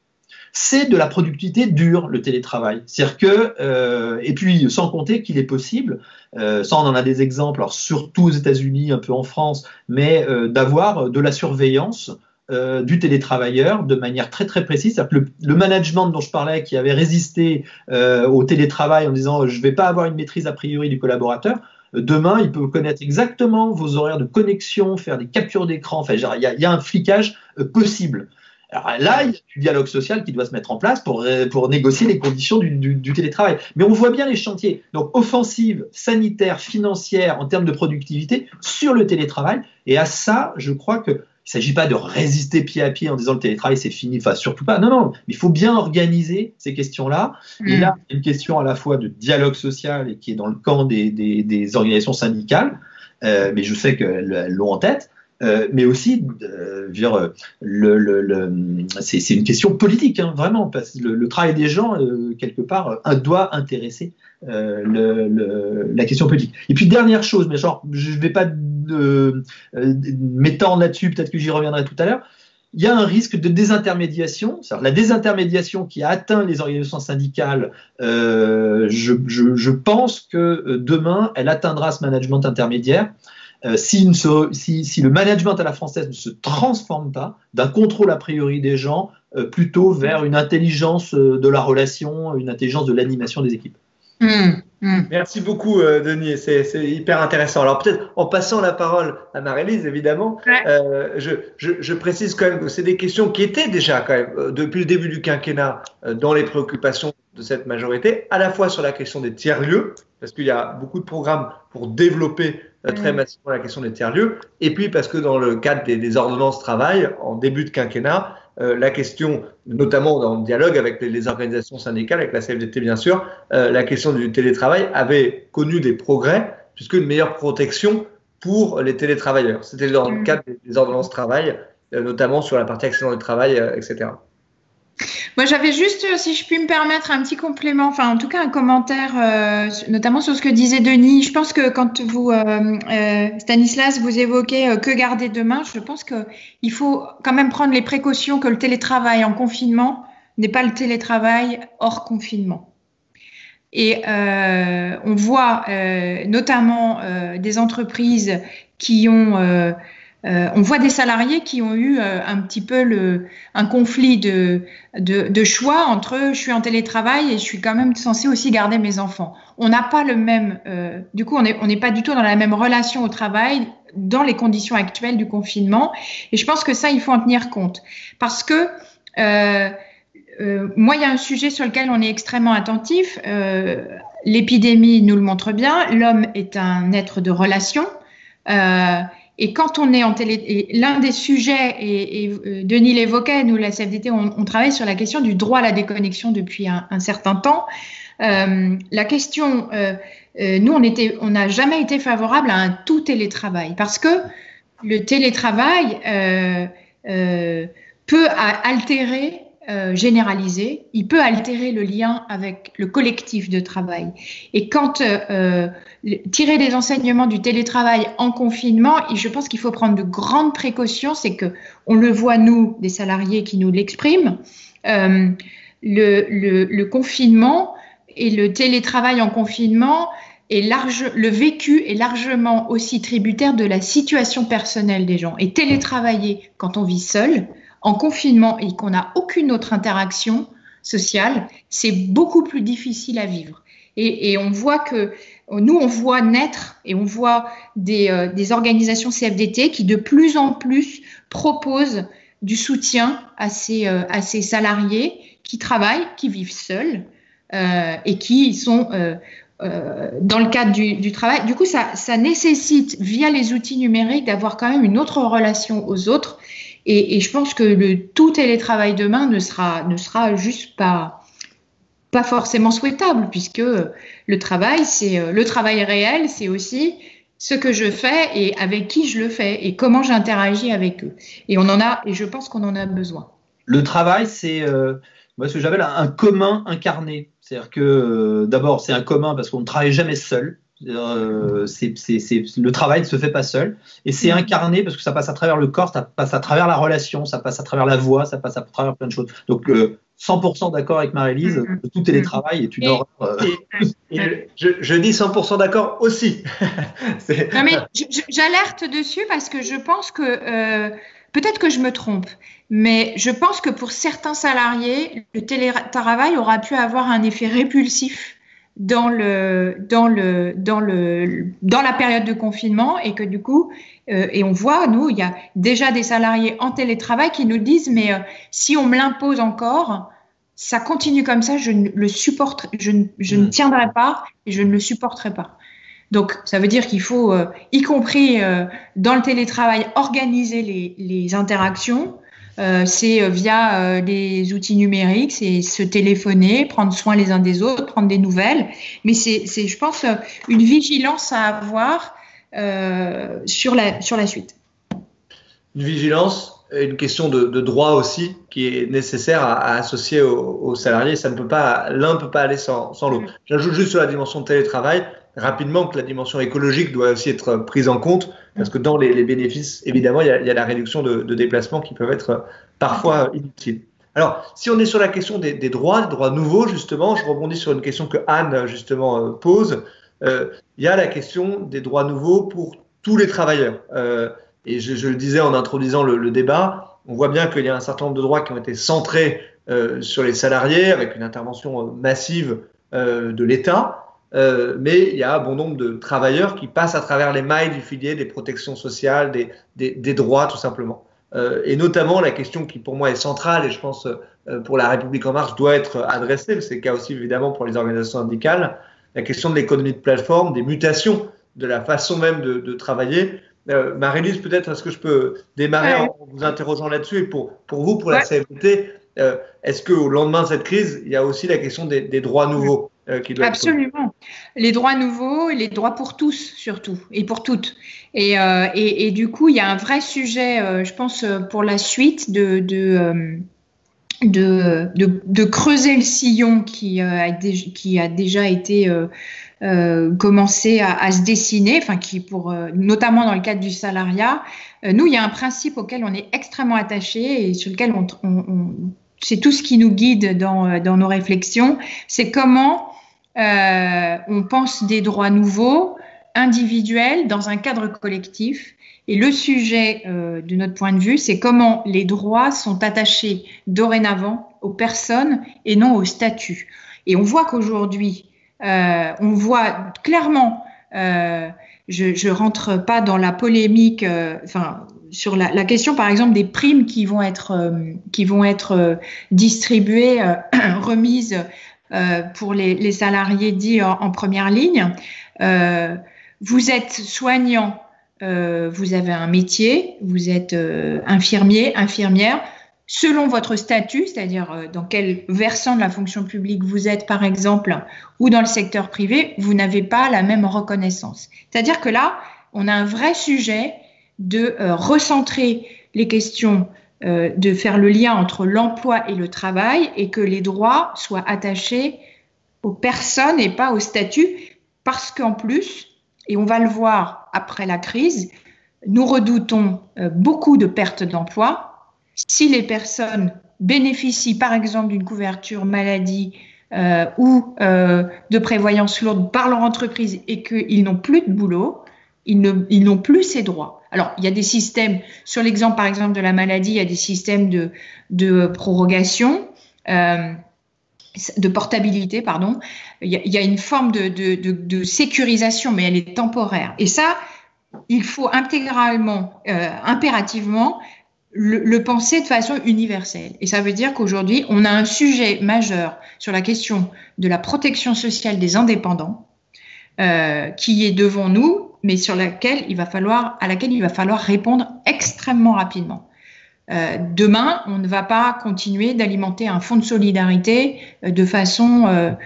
C'est de la productivité dure, le télétravail. C'est-à-dire que, et puis sans compter qu'il est possible, ça on en a des exemples, alors surtout aux États-Unis, un peu en France, mais d'avoir de la surveillance du télétravailleur de manière très très précise. C'est-à-dire que le management dont je parlais, qui avait résisté au télétravail en disant je ne vais pas avoir une maîtrise a priori du collaborateur, demain il peut connaître exactement vos horaires de connexion, faire des captures d'écran, enfin il y a un flicage possible. Alors là, il y a du dialogue social qui doit se mettre en place pour négocier les conditions du télétravail. Mais on voit bien les chantiers. Donc, offensive, sanitaire, financière, en termes de productivité, sur le télétravail. Et à ça, je crois qu'il ne s'agit pas de résister pied à pied en disant le télétravail, c'est fini. Enfin, surtout pas. Non. Mais il faut bien organiser ces questions-là. Et là, il y a une question à la fois de dialogue social et qui est dans le camp des organisations syndicales. Mais je sais qu'elles l'ont en tête. Mais aussi, c'est une question politique, vraiment, parce que le travail des gens, quelque part, doit intéresser la question politique. Et puis, dernière chose, mais je ne vais pas m'étendre là-dessus, peut-être que j'y reviendrai tout à l'heure, il y a un risque de désintermédiation, c'est-à-dire la désintermédiation qui a atteint les organisations syndicales, je pense que demain, elle atteindra ce management intermédiaire. Si le management à la française ne se transforme pas d'un contrôle a priori des gens plutôt vers une intelligence de la relation, une intelligence de l'animation des équipes. Merci beaucoup Denis, c'est hyper intéressant. Alors peut-être en passant la parole à Marie-Lise évidemment, je précise quand même que c'est des questions qui étaient déjà quand même depuis le début du quinquennat dans les préoccupations de cette majorité, à la fois sur la question des tiers-lieux, parce qu'il y a beaucoup de programmes pour développer très massivement la question des tiers-lieux, et puis parce que dans le cadre des ordonnances travail, en début de quinquennat, la question, notamment dans le dialogue avec les organisations syndicales, avec la CFDT bien sûr, la question du télétravail avait connu des progrès, puisque une meilleure protection pour les télétravailleurs. C'était dans le cadre des ordonnances travail, notamment sur la partie accident du travail, etc. Moi, j'avais juste, si je puis me permettre, un petit complément, enfin en tout cas un commentaire, notamment sur ce que disait Denis. Je pense que quand vous, Stanislas, vous évoquez que garder demain, je pense qu'il faut quand même prendre les précautions que le télétravail en confinement n'est pas le télétravail hors confinement. Et on voit notamment des entreprises qui ont... on voit des salariés qui ont eu un petit peu un conflit de choix entre je suis en télétravail et je suis quand même censée aussi garder mes enfants. On n'a pas le même, du coup, on n'est pas du tout dans la même relation au travail dans les conditions actuelles du confinement. Et je pense que ça, il faut en tenir compte. Parce que moi, il y a un sujet sur lequel on est extrêmement attentif. L'épidémie nous le montre bien. L'homme est un être de relation. Et quand on est en télé, l'un des sujets, et Denis l'évoquait, nous, la CFDT, on travaille sur la question du droit à la déconnexion depuis un certain temps. La question, nous, on n'a jamais été favorable à un tout télétravail parce que le télétravail peut altérer, généraliser, il peut altérer le lien avec le collectif de travail. Et quand tirer des enseignements du télétravail en confinement, je pense qu'il faut prendre de grandes précautions, c'est que on le voit nous, des salariés qui nous l'expriment, le confinement et le télétravail en confinement le vécu est largement aussi tributaire de la situation personnelle des gens. Et télétravailler quand on vit seul, en confinement et qu'on n'a aucune autre interaction sociale, c'est beaucoup plus difficile à vivre. Et on voit que nous, on voit naître et on voit des organisations CFDT qui de plus en plus proposent du soutien à ces salariés qui travaillent, qui vivent seuls et qui sont dans le cadre du travail. Du coup, ça nécessite, via les outils numériques, d'avoir quand même une autre relation aux autres. Et je pense que le tout télétravail demain ne sera juste pas forcément souhaitable, puisque le travail réel, c'est aussi ce que je fais et avec qui je le fais et comment j'interagis avec eux. Et je pense qu'on en a besoin. Le travail, c'est ce que j'appelle un commun incarné. C'est-à-dire que d'abord, c'est un commun parce qu'on ne travaille jamais seul. Le travail ne se fait pas seul. Et c'est incarné parce que ça passe à travers le corps, ça passe à travers la relation, ça passe à travers la voix, ça passe à travers plein de choses. Donc, 100% d'accord avec Marie-Lise, tout télétravail est une horreur. Je dis 100% d'accord aussi. Non, mais j'alerte dessus parce que je pense que, peut-être que je me trompe, mais je pense que pour certains salariés, le télétravail aura pu avoir un effet répulsif dans la période de confinement et que du coup, et on voit, nous, il y a déjà des salariés en télétravail qui nous disent, mais si on me l'impose encore, ça continue comme ça, je ne tiendrai pas et je ne le supporterai pas. Donc, ça veut dire qu'il faut, y compris dans le télétravail, organiser les interactions. C'est via les outils numériques, c'est se téléphoner, prendre soin les uns des autres, prendre des nouvelles. Mais c'est je pense, une vigilance à avoir sur la suite. Une vigilance, une question de droit aussi qui est nécessaire à associer aux salariés. L'un ne peut pas aller sans l'autre. J'ajoute juste sur la dimension de télétravail, rapidement, que la dimension écologique doit aussi être prise en compte, parce que dans les bénéfices, évidemment, il y a la réduction de déplacements qui peuvent être parfois inutiles. Alors, si on est sur la question des droits nouveaux, justement, je rebondis sur une question que Anne, justement, pose. Il y a la question des droits nouveaux pour tous les travailleurs. Et je le disais en introduisant le débat, on voit bien qu'il y a un certain nombre de droits qui ont été centrés sur les salariés, avec une intervention massive de l'État. Mais il y a un bon nombre de travailleurs qui passent à travers les mailles du filet des protections sociales, des droits tout simplement. Et notamment la question qui pour moi est centrale et je pense pour la République en marche doit être adressée, c'est le cas aussi évidemment pour les organisations syndicales, la question de l'économie de plateforme, des mutations de la façon même de travailler. Marie-Lise, peut-être est-ce que je peux démarrer en vous interrogeant là-dessus et pour vous, pour la CFDT, est-ce qu'au lendemain de cette crise, il y a aussi la question des droits nouveaux qui doivent Absolument. Les droits nouveaux et les droits pour tous, surtout, et pour toutes. Et du coup, il y a un vrai sujet, je pense, pour la suite de creuser le sillon qui a déjà été commencé à se dessiner, enfin notamment dans le cadre du salariat. Nous, il y a un principe auquel on est extrêmement attaché et sur lequel c'est tout ce qui nous guide dans nos réflexions, c'est comment on pense des droits nouveaux, individuels, dans un cadre collectif. Et le sujet, de notre point de vue, c'est comment les droits sont attachés dorénavant aux personnes et non au statut. Et on voit qu'aujourd'hui, on voit clairement, je rentre pas dans la polémique, sur la question par exemple des primes qui vont être distribuées, remises pour les salariés dits en première ligne. Vous êtes soignant, vous avez un métier, vous êtes infirmier, infirmière. Selon votre statut, c'est-à-dire dans quel versant de la fonction publique vous êtes, par exemple, ou dans le secteur privé, vous n'avez pas la même reconnaissance. C'est-à-dire que là, on a un vrai sujet de recentrer les questions, de faire le lien entre l'emploi et le travail, et que les droits soient attachés aux personnes et pas au statut, parce qu'en plus, et on va le voir après la crise, nous redoutons beaucoup de pertes d'emploi. Si les personnes bénéficient par exemple d'une couverture maladie ou de prévoyance lourde par leur entreprise et qu'ils n'ont plus de boulot, ils n'ont plus ces droits. Alors, il y a des systèmes, sur l'exemple par exemple de la maladie, il y a des systèmes de prorogation, de portabilité, pardon. Il y a une forme de sécurisation, mais elle est temporaire. Et ça, il faut intégralement, impérativement, le penser de façon universelle. Et ça veut dire qu'aujourd'hui, on a un sujet majeur sur la question de la protection sociale des indépendants qui est devant nous, mais à laquelle il va falloir répondre extrêmement rapidement. Demain, on ne va pas continuer d'alimenter un fonds de solidarité de façon,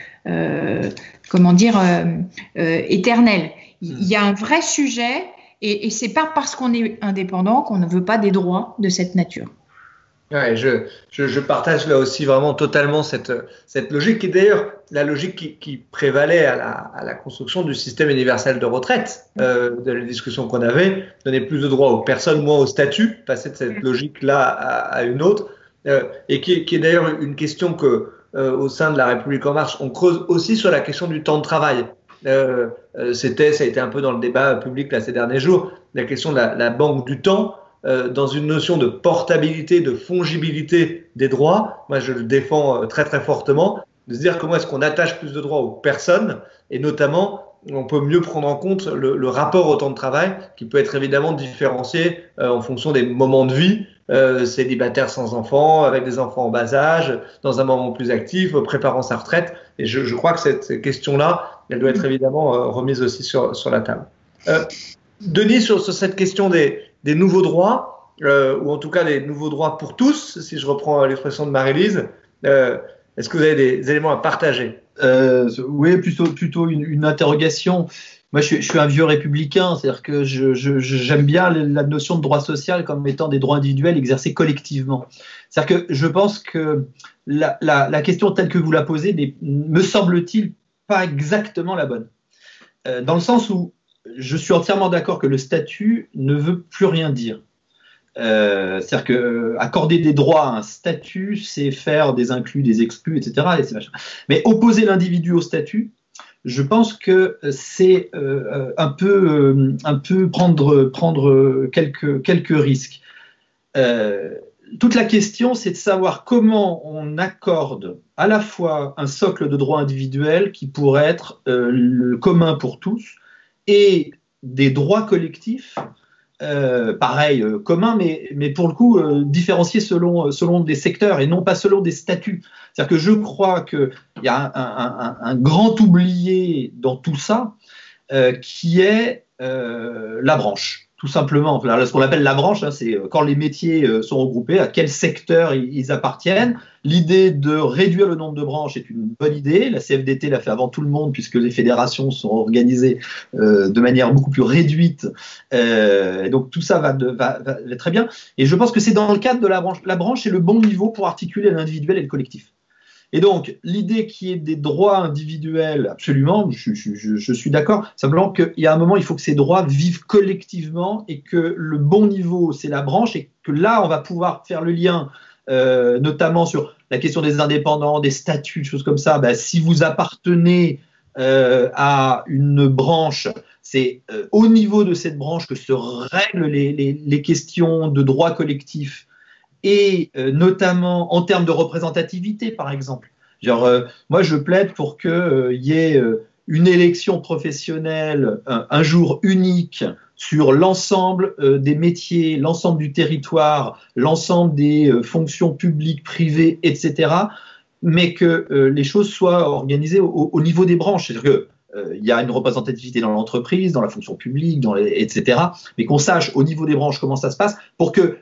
éternelle. Il y a un vrai sujet. Et c'est pas parce qu'on est indépendant qu'on ne veut pas des droits de cette nature. Ouais, je partage là aussi vraiment totalement cette logique, qui est d'ailleurs la logique qui prévalait à la construction du système universel de retraite, de la discussion qu'on avait, donner plus de droits aux personnes, moins au statut, passer de cette logique-là à une autre, et qui est d'ailleurs une question que au sein de la République en marche, on creuse aussi sur la question du temps de travail. Ça a été un peu dans le débat public là, ces derniers jours, la question de la banque du temps, dans une notion de portabilité, de fongibilité des droits. Moi, je le défends très très fortement, de se dire comment est-ce qu'on attache plus de droits aux personnes, et notamment on peut mieux prendre en compte le rapport au temps de travail, qui peut être évidemment différencié en fonction des moments de vie, célibataire sans enfants, avec des enfants en bas âge, dans un moment plus actif, préparant sa retraite. Et je crois que cette question-là, elle doit être évidemment remise aussi sur la table. Denis, sur cette question des nouveaux droits, ou en tout cas des nouveaux droits pour tous, si je reprends l'expression de Marie-Lise, est-ce que vous avez des éléments à partager? Oui, plutôt une interrogation. Moi, je suis un vieux républicain, c'est-à-dire que j'aime bien la notion de droit social comme étant des droits individuels exercés collectivement. C'est-à-dire que je pense que la question telle que vous la posez, me semble-t-il, pas exactement la bonne. Dans le sens où je suis entièrement d'accord que le statut ne veut plus rien dire. C'est-à-dire que accorder des droits à un statut, c'est faire des inclus, des exclus, etc. Mais opposer l'individu au statut, je pense que c'est un peu prendre quelques risques. Toute la question, c'est de savoir comment on accorde à la fois un socle de droits individuels qui pourrait être le commun pour tous et des droits collectifs, communs, mais pour le coup différenciés selon des secteurs et non pas selon des statuts. C'est-à-dire que je crois qu'il y a un grand oublié dans tout ça qui est la branche. Tout simplement, ce qu'on appelle la branche, c'est quand les métiers sont regroupés, à quel secteur ils appartiennent. L'idée de réduire le nombre de branches est une bonne idée. La CFDT l'a fait avant tout le monde puisque les fédérations sont organisées de manière beaucoup plus réduite. Et donc tout ça va très bien. Et je pense que c'est dans le cadre de la branche. La branche est le bon niveau pour articuler l'individuel et le collectif. Et donc, l'idée qui est des droits individuels, absolument, je suis d'accord. Simplement qu'il y a un moment, il faut que ces droits vivent collectivement et que le bon niveau, c'est la branche et que là, on va pouvoir faire le lien, notamment sur la question des indépendants, des statuts, des choses comme ça. Si vous appartenez à une branche, c'est au niveau de cette branche que se règlent les questions de droits collectifs. Et notamment en termes de représentativité, par exemple. Moi, je plaide pour qu'il y ait une élection professionnelle un jour unique sur l'ensemble des métiers, l'ensemble du territoire, l'ensemble des fonctions publiques, privées, etc., mais que les choses soient organisées au niveau des branches. C'est-à-dire que il y a une représentativité dans l'entreprise, dans la fonction publique, etc. Mais qu'on sache au niveau des branches comment ça se passe pour que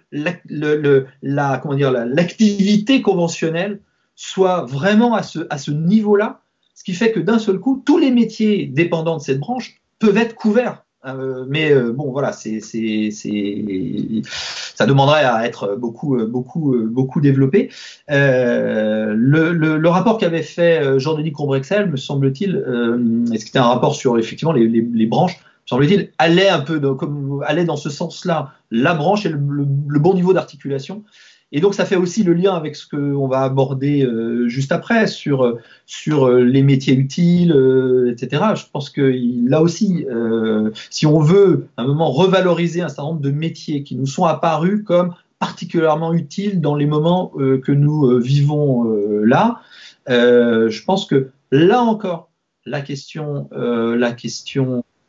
l'activité conventionnelle soit vraiment à ce niveau-là, ce qui fait que d'un seul coup, tous les métiers dépendants de cette branche peuvent être couverts Mais bon, voilà, ça demanderait à être beaucoup développé. Le rapport qu'avait fait Jean-Denis Combrexel, me semble-t-il, et c'était un rapport sur effectivement les branches, semble-t-il, allait dans ce sens-là, la branche et le bon niveau d'articulation. Et donc, ça fait aussi le lien avec ce qu'on va aborder juste après sur les métiers utiles, etc. Je pense que là aussi, si on veut à un moment revaloriser un certain nombre de métiers qui nous sont apparus comme particulièrement utiles dans les moments que nous vivons là, je pense que là encore, la question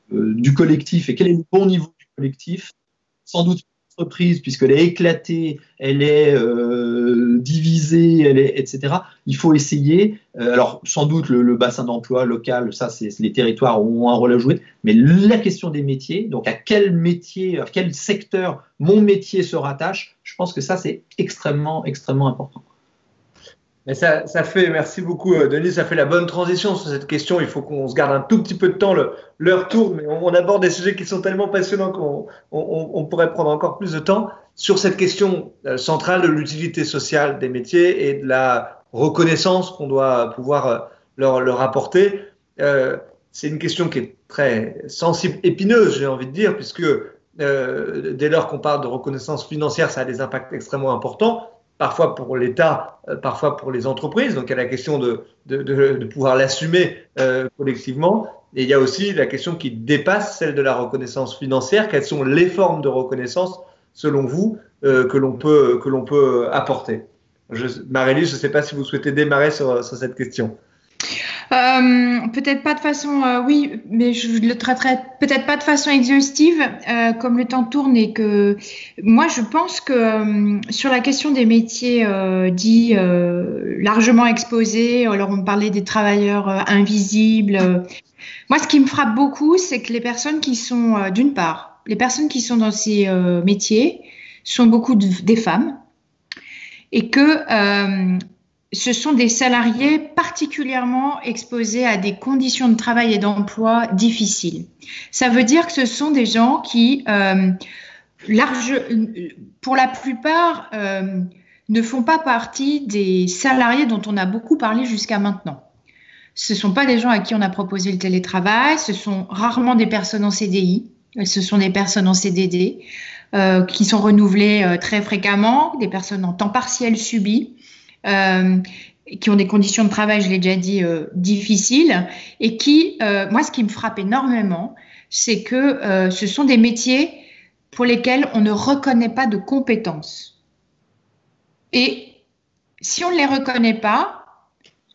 du collectif et quel est le bon niveau du collectif, sans doute entreprise, puisqu'elle est éclatée, elle est divisée, etc. Il faut essayer. Alors, sans doute, le bassin d'emploi local, ça, les territoires ont un rôle à jouer. Mais la question des métiers, donc à quel métier, à quel secteur mon métier se rattache, je pense que ça, c'est extrêmement, extrêmement important. Mais ça fait, merci beaucoup Denis, ça fait la bonne transition sur cette question. Il faut qu'on se garde un tout petit peu de temps, l'heure tourne, mais on aborde des sujets qui sont tellement passionnants qu'on pourrait prendre encore plus de temps sur cette question centrale de l'utilité sociale des métiers et de la reconnaissance qu'on doit pouvoir leur apporter. C'est une question qui est très sensible, épineuse, j'ai envie de dire, puisque dès lors qu'on parle de reconnaissance financière, ça a des impacts extrêmement importants. Parfois pour l'État, parfois pour les entreprises. Donc, il y a la question de pouvoir l'assumer collectivement. Et il y a aussi la question qui dépasse celle de la reconnaissance financière. Quelles sont les formes de reconnaissance, selon vous, que l'on peut apporter? Marie-Lise, je ne sais pas si vous souhaitez démarrer sur cette question. Peut-être pas de façon, oui, mais je le traiterai peut-être pas de façon exhaustive, comme le temps tourne et que moi je pense que sur la question des métiers dits largement exposés, alors on me parlait des travailleurs invisibles. Moi, ce qui me frappe beaucoup, c'est que les personnes qui sont, d'une part, les personnes qui sont dans ces métiers sont beaucoup des femmes et que ce sont des salariés particulièrement exposés à des conditions de travail et d'emploi difficiles. Ça veut dire que ce sont des gens qui, pour la plupart, ne font pas partie des salariés dont on a beaucoup parlé jusqu'à maintenant. Ce ne sont pas des gens à qui on a proposé le télétravail, ce sont rarement des personnes en CDI, ce sont des personnes en CDD qui sont renouvelées très fréquemment, des personnes en temps partiel subi. Qui ont des conditions de travail, je l'ai déjà dit, difficiles et qui, moi, ce qui me frappe énormément, c'est que ce sont des métiers pour lesquels on ne reconnaît pas de compétences. Et si on ne les reconnaît pas,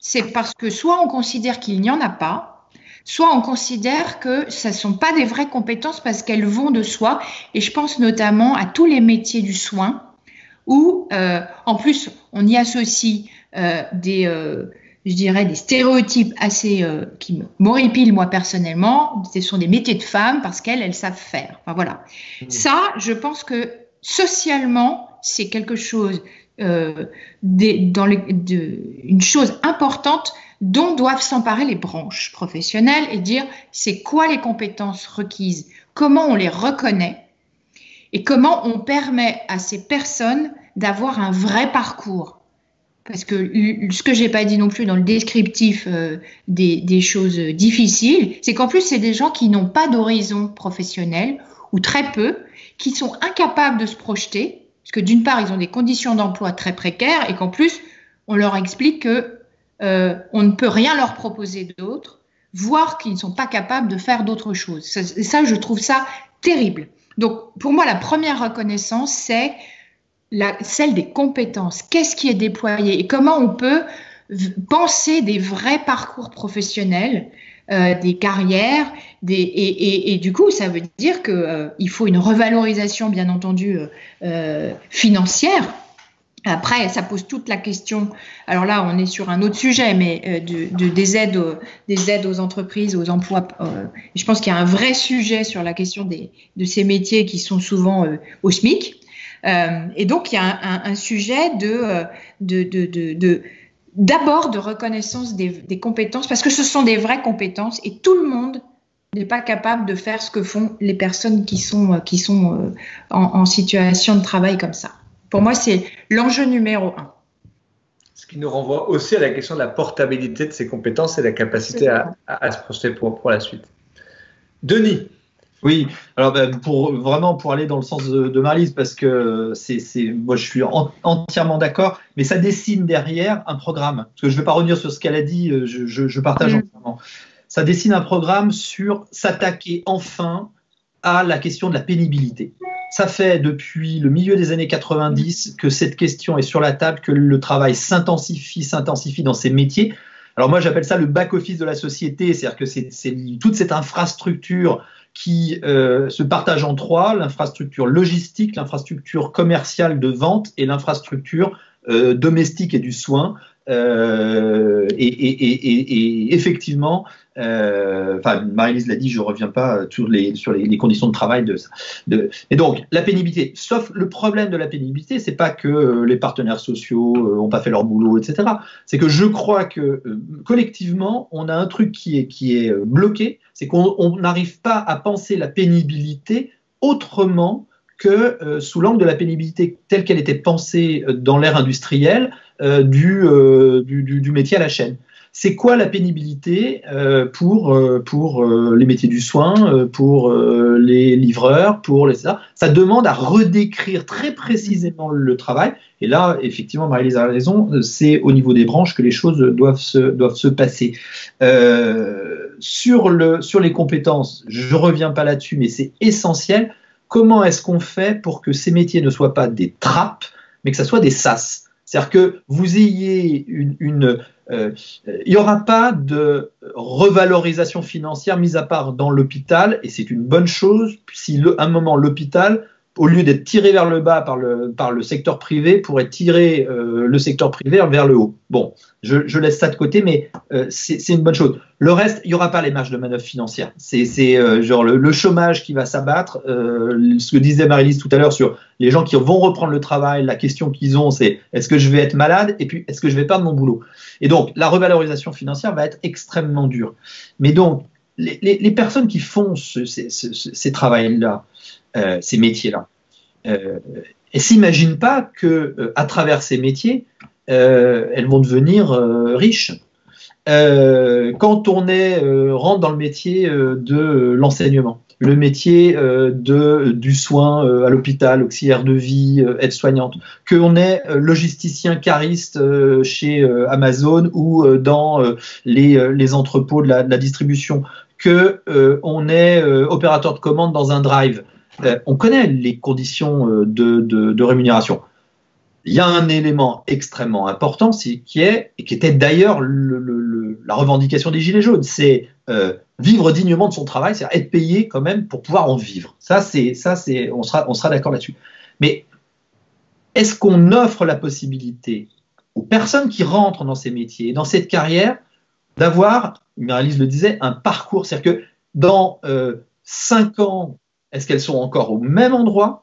c'est parce que soit on considère qu'il n'y en a pas, soit on considère que ce ne sont pas des vraies compétences parce qu'elles vont de soi. Et je pense notamment à tous les métiers du soin, où en plus on y associe je dirais des stéréotypes assez qui m'horripilent moi personnellement. Ce sont des métiers de femmes parce qu'elles savent faire. Enfin, voilà. Ça, je pense que socialement c'est quelque chose une chose importante dont doivent s'emparer les branches professionnelles et dire c'est quoi les compétences requises, comment on les reconnaît. Et comment on permet à ces personnes d'avoir un vrai parcours? Parce que ce que j'ai pas dit non plus dans le descriptif des choses difficiles, c'est qu'en plus, c'est des gens qui n'ont pas d'horizon professionnel, ou très peu, qui sont incapables de se projeter, parce que d'une part, ils ont des conditions d'emploi très précaires, et qu'en plus, on leur explique que on ne peut rien leur proposer d'autre, voire qu'ils ne sont pas capables de faire d'autres choses. Ça, je trouve ça terrible. Donc, pour moi, la première reconnaissance, c'est celle des compétences. Qu'est-ce qui est déployé et comment on peut penser des vrais parcours professionnels, des carrières, et du coup, ça veut dire qu'il faut une revalorisation, bien entendu, financière. Après, ça pose toute la question. Alors là, on est sur un autre sujet, mais des aides aux entreprises, aux emplois. Je pense qu'il y a un vrai sujet sur la question de ces métiers qui sont souvent au SMIC. Et donc, il y a un sujet d'abord de reconnaissance des compétences, parce que ce sont des vraies compétences et tout le monde n'est pas capable de faire ce que font les personnes qui sont en situation de travail comme ça. Pour moi, c'est l'enjeu numéro 1. Ce qui nous renvoie aussi à la question de la portabilité de ces compétences et la capacité à se projeter pour la suite. Denis. Oui, alors pour aller dans le sens de Marie-Lise, parce que moi je suis entièrement d'accord, mais ça dessine derrière un programme. Parce que je ne vais pas revenir sur ce qu'elle a dit, je partage entièrement. Ça dessine un programme sur s'attaquer enfin à la question de la pénibilité. Ça fait depuis le milieu des années 90 que cette question est sur la table, que le travail s'intensifie dans ces métiers. Alors moi j'appelle ça le back-office de la société, c'est-à-dire que c'est toute cette infrastructure qui se partage en trois, l'infrastructure logistique, l'infrastructure commerciale de vente et l'infrastructure domestique et du soin. Et effectivement, Marie-Lise l'a dit, je ne reviens pas sur les conditions de travail de ça. Et donc, la pénibilité, sauf le problème de la pénibilité, c'est pas que les partenaires sociaux n'ont pas fait leur boulot, etc. C'est que je crois que collectivement, on a un truc qui est bloqué, c'est qu'on n'arrive pas à penser la pénibilité autrement que sous l'angle de la pénibilité telle qu'elle était pensée dans l'ère industrielle du métier à la chaîne. C'est quoi la pénibilité pour les métiers du soin, pour les livreurs, ça demande à redécrire très précisément le travail. Et là, effectivement, Marie-Lise a raison, c'est au niveau des branches que les choses doivent se passer. Sur les compétences, je reviens pas là-dessus, mais c'est essentiel. Comment est-ce qu'on fait pour que ces métiers ne soient pas des trappes, mais que ça soit des sas? C'est-à-dire que vous ayez il n'y aura pas de revalorisation financière mise à part dans l'hôpital, et c'est une bonne chose si à un moment l'hôpital, au lieu d'être tiré vers le bas par le secteur privé, pourrait tirer le secteur privé vers le haut. Bon, je laisse ça de côté, mais c'est une bonne chose. Le reste, il n'y aura pas les marges de manœuvre financières. C'est genre le chômage qui va s'abattre. Ce que disait Marie-Lise tout à l'heure sur les gens qui vont reprendre le travail, la question qu'ils ont, c'est est-ce que je vais être malade et puis est-ce que je vais perdre mon boulot? Et donc, la revalorisation financière va être extrêmement dure. Mais donc, les personnes qui font ces travails-là, ces métiers-là, elles ne s'imaginent pas qu'à travers ces métiers, elles vont devenir riches. Quand on rentre dans le métier de l'enseignement, le métier du soin à l'hôpital, auxiliaire de vie, aide-soignante, qu'on est logisticien cariste chez Amazon ou dans les entrepôts de la distribution, qu'on est opérateur de commande dans un drive. On connaît les conditions de rémunération. Il y a un élément extrêmement important qui était d'ailleurs la revendication des Gilets jaunes, c'est vivre dignement de son travail, c'est-à-dire être payé quand même pour pouvoir en vivre. On sera d'accord là-dessus. Mais est-ce qu'on offre la possibilité aux personnes qui rentrent dans ces métiers, dans cette carrière, d'avoir, Marie-Lise le disait, un parcours, c'est-à-dire que dans 5 ans, est-ce qu'elles sont encore au même endroit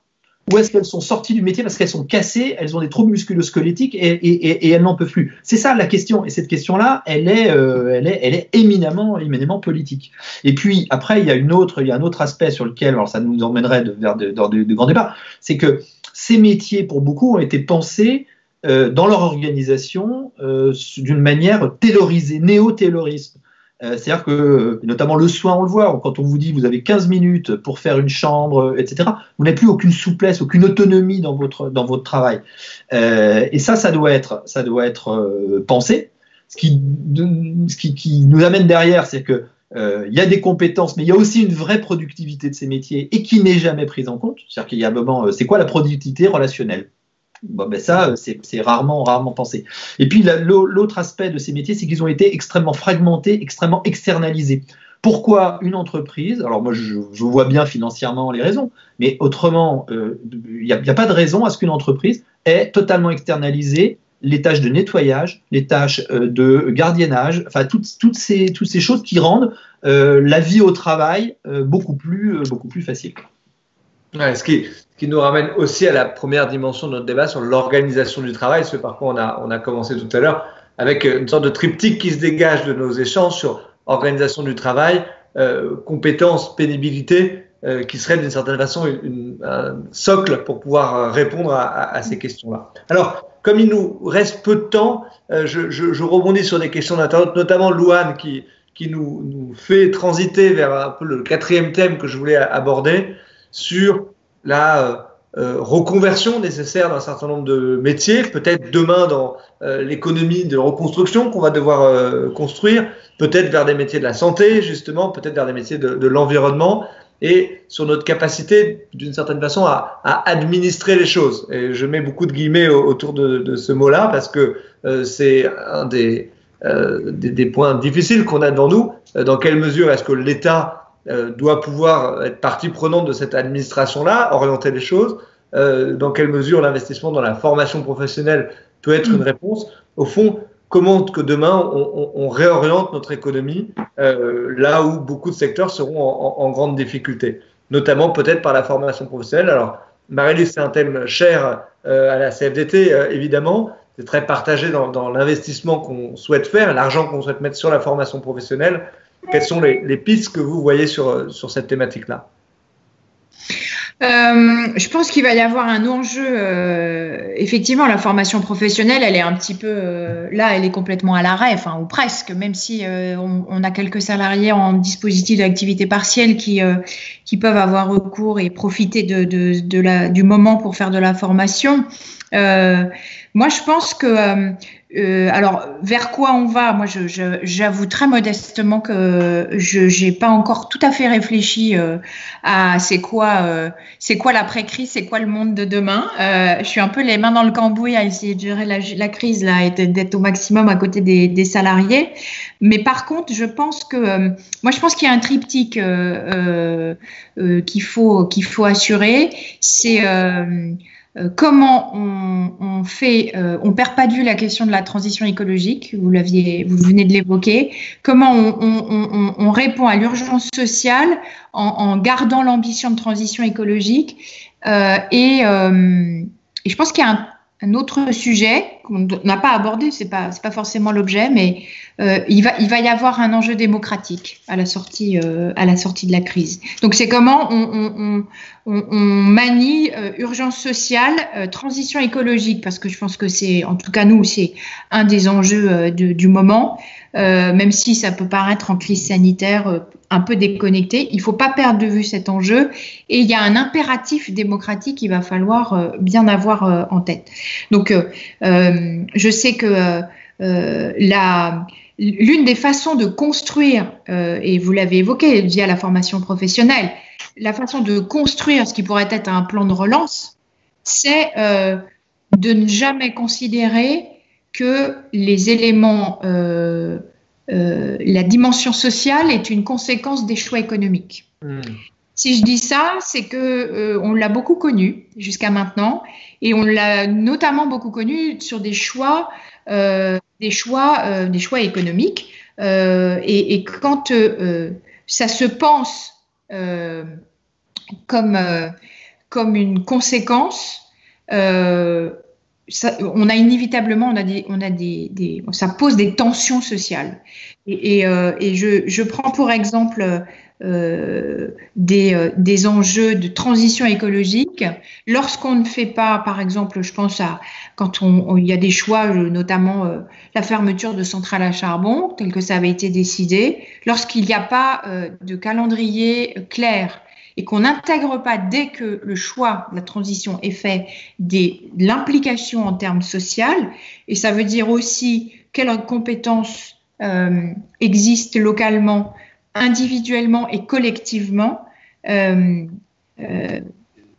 ou est-ce qu'elles sont sorties du métier parce qu'elles sont cassées, elles ont des troubles musculo-squelettiques et elles n'en peuvent plus? C'est ça la question. Et cette question-là, elle est éminemment politique. Et puis après, il y a un autre aspect sur lequel, alors ça nous emmènerait vers de grands débats, c'est que ces métiers, pour beaucoup, ont été pensés dans leur organisation d'une manière taylorisée, néo-taylorisme. C'est-à-dire que, notamment le soin, on le voit, quand on vous dit vous avez 15 minutes pour faire une chambre, etc., vous n'avez plus aucune souplesse, aucune autonomie dans votre travail. Et ça doit être pensé. Ce qui nous amène derrière, c'est que il y a des compétences, mais il y a aussi une vraie productivité de ces métiers et qui n'est jamais prise en compte. C'est-à-dire qu'il y a un moment, c'est quoi la productivité relationnelle? Bon, ben ça, c'est rarement pensé. Et puis l'autre aspect de ces métiers, c'est qu'ils ont été extrêmement fragmentés, extrêmement externalisés. Pourquoi une entreprise, alors moi je vois bien financièrement les raisons, mais autrement, il n'y a pas de raison à ce qu'une entreprise ait totalement externalisé les tâches de nettoyage, les tâches de gardiennage, enfin toutes ces choses qui rendent la vie au travail beaucoup plus facile. Ouais, ce qui nous ramène aussi à la première dimension de notre débat sur l'organisation du travail, ce par quoi on a commencé tout à l'heure, avec une sorte de triptyque qui se dégage de nos échanges sur organisation du travail, compétences, pénibilité, qui serait d'une certaine façon un socle pour pouvoir répondre à ces questions-là. Alors, comme il nous reste peu de temps, je rebondis sur des questions d'internautes, notamment Louane qui nous fait transiter vers un peu le 4e thème que je voulais aborder sur la reconversion nécessaire d'un certain nombre de métiers, peut-être demain dans l'économie de reconstruction qu'on va devoir construire, peut-être vers des métiers de la santé justement, peut-être vers des métiers de l'environnement, et sur notre capacité d'une certaine façon à administrer les choses. Et je mets beaucoup de guillemets autour de ce mot-là parce que c'est un des points difficiles qu'on a devant nous. Dans quelle mesure est-ce que l'État doit pouvoir être partie prenante de cette administration-là, orienter les choses? Dans quelle mesure l'investissement dans la formation professionnelle peut être une réponse? Au fond, comment que demain on réoriente notre économie là où beaucoup de secteurs seront en grande difficulté, notamment peut-être par la formation professionnelle. Alors, Marie-Lise, c'est un thème cher à la CFDT, évidemment. C'est très partagé dans l'investissement qu'on souhaite faire, l'argent qu'on souhaite mettre sur la formation professionnelle. Quelles sont les pistes que vous voyez sur cette thématique-là? Je pense qu'il va y avoir un enjeu. Effectivement, la formation professionnelle, elle est un petit peu là, elle est complètement à l'arrêt, enfin ou presque. Même si on a quelques salariés en dispositif d'activité partielle qui peuvent avoir recours et profiter du moment pour faire de la formation. Moi, je pense que alors vers quoi on va? Moi, j'avoue très modestement que je n'ai pas encore tout à fait réfléchi à c'est quoi l'après-crise, c'est quoi le monde de demain. Je suis un peu les mains dans le cambouis à essayer de gérer la crise là et d'être au maximum à côté des salariés. Mais par contre, je pense que moi, je pense qu'il y a un triptyque qu'il faut assurer. C'est comment on fait, on perd pas de vue la question de la transition écologique. Vous venez de l'évoquer. Comment on répond à l'urgence sociale en gardant l'ambition de transition écologique. Et je pense qu'il y a un autre sujet qu'on n'a pas abordé, c'est pas forcément l'objet, mais il va y avoir un enjeu démocratique à la sortie de la crise. Donc c'est comment on manie urgence sociale, transition écologique, parce que je pense que c'est, en tout cas nous, c'est un des enjeux du moment. Même si ça peut paraître en crise sanitaire un peu déconnecté, il ne faut pas perdre de vue cet enjeu et il y a un impératif démocratique qu'il va falloir bien avoir en tête. Donc, je sais que l'une des façons de construire, et vous l'avez évoqué via la formation professionnelle, la façon de construire ce qui pourrait être un plan de relance, c'est de ne jamais considérer que les éléments, la dimension sociale est une conséquence des choix économiques. Si je dis ça, c'est que on l'a beaucoup connu jusqu'à maintenant, et on l'a notamment beaucoup connu sur des choix économiques. Et quand ça se pense comme une conséquence, ça pose des tensions sociales. Et je prends pour exemple des enjeux de transition écologique. Lorsqu'on ne fait pas, par exemple, je pense à quand il y a des choix, notamment la fermeture de centrales à charbon, tel que ça avait été décidé, lorsqu'il n'y a pas de calendrier clair et qu'on n'intègre pas dès que le choix de la transition est fait de l'implication en termes social, et ça veut dire aussi quelles compétences existent localement, individuellement et collectivement. Il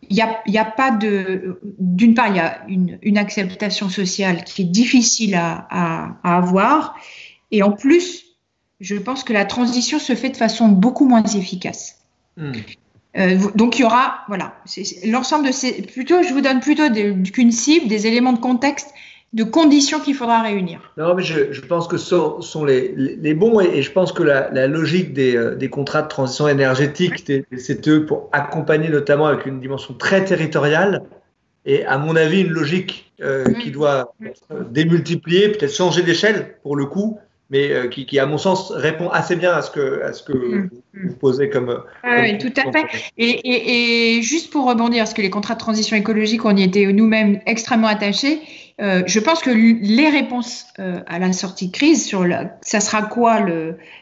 y a pas d'une part, il y a une acceptation sociale qui est difficile à avoir, et en plus, je pense que la transition se fait de façon beaucoup moins efficace. Donc il y aura, voilà, l'ensemble de ces, je vous donne plutôt qu'une cible, des éléments de contexte, de conditions qu'il faudra réunir. Non, mais je pense que ce sont les bons, et je pense que la logique des contrats de transition énergétique, des CTE, pour accompagner notamment avec une dimension très territoriale, et à mon avis une logique qui doit être démultipliée, peut-être changer d'échelle pour le coup, mais qui, à mon sens, répond assez bien à ce que vous posez comme. Oui, tout à fait. Et juste pour rebondir, parce que les contrats de transition écologique, on y était nous-mêmes extrêmement attachés. Je pense que les réponses à la sortie de crise sur ça sera quoi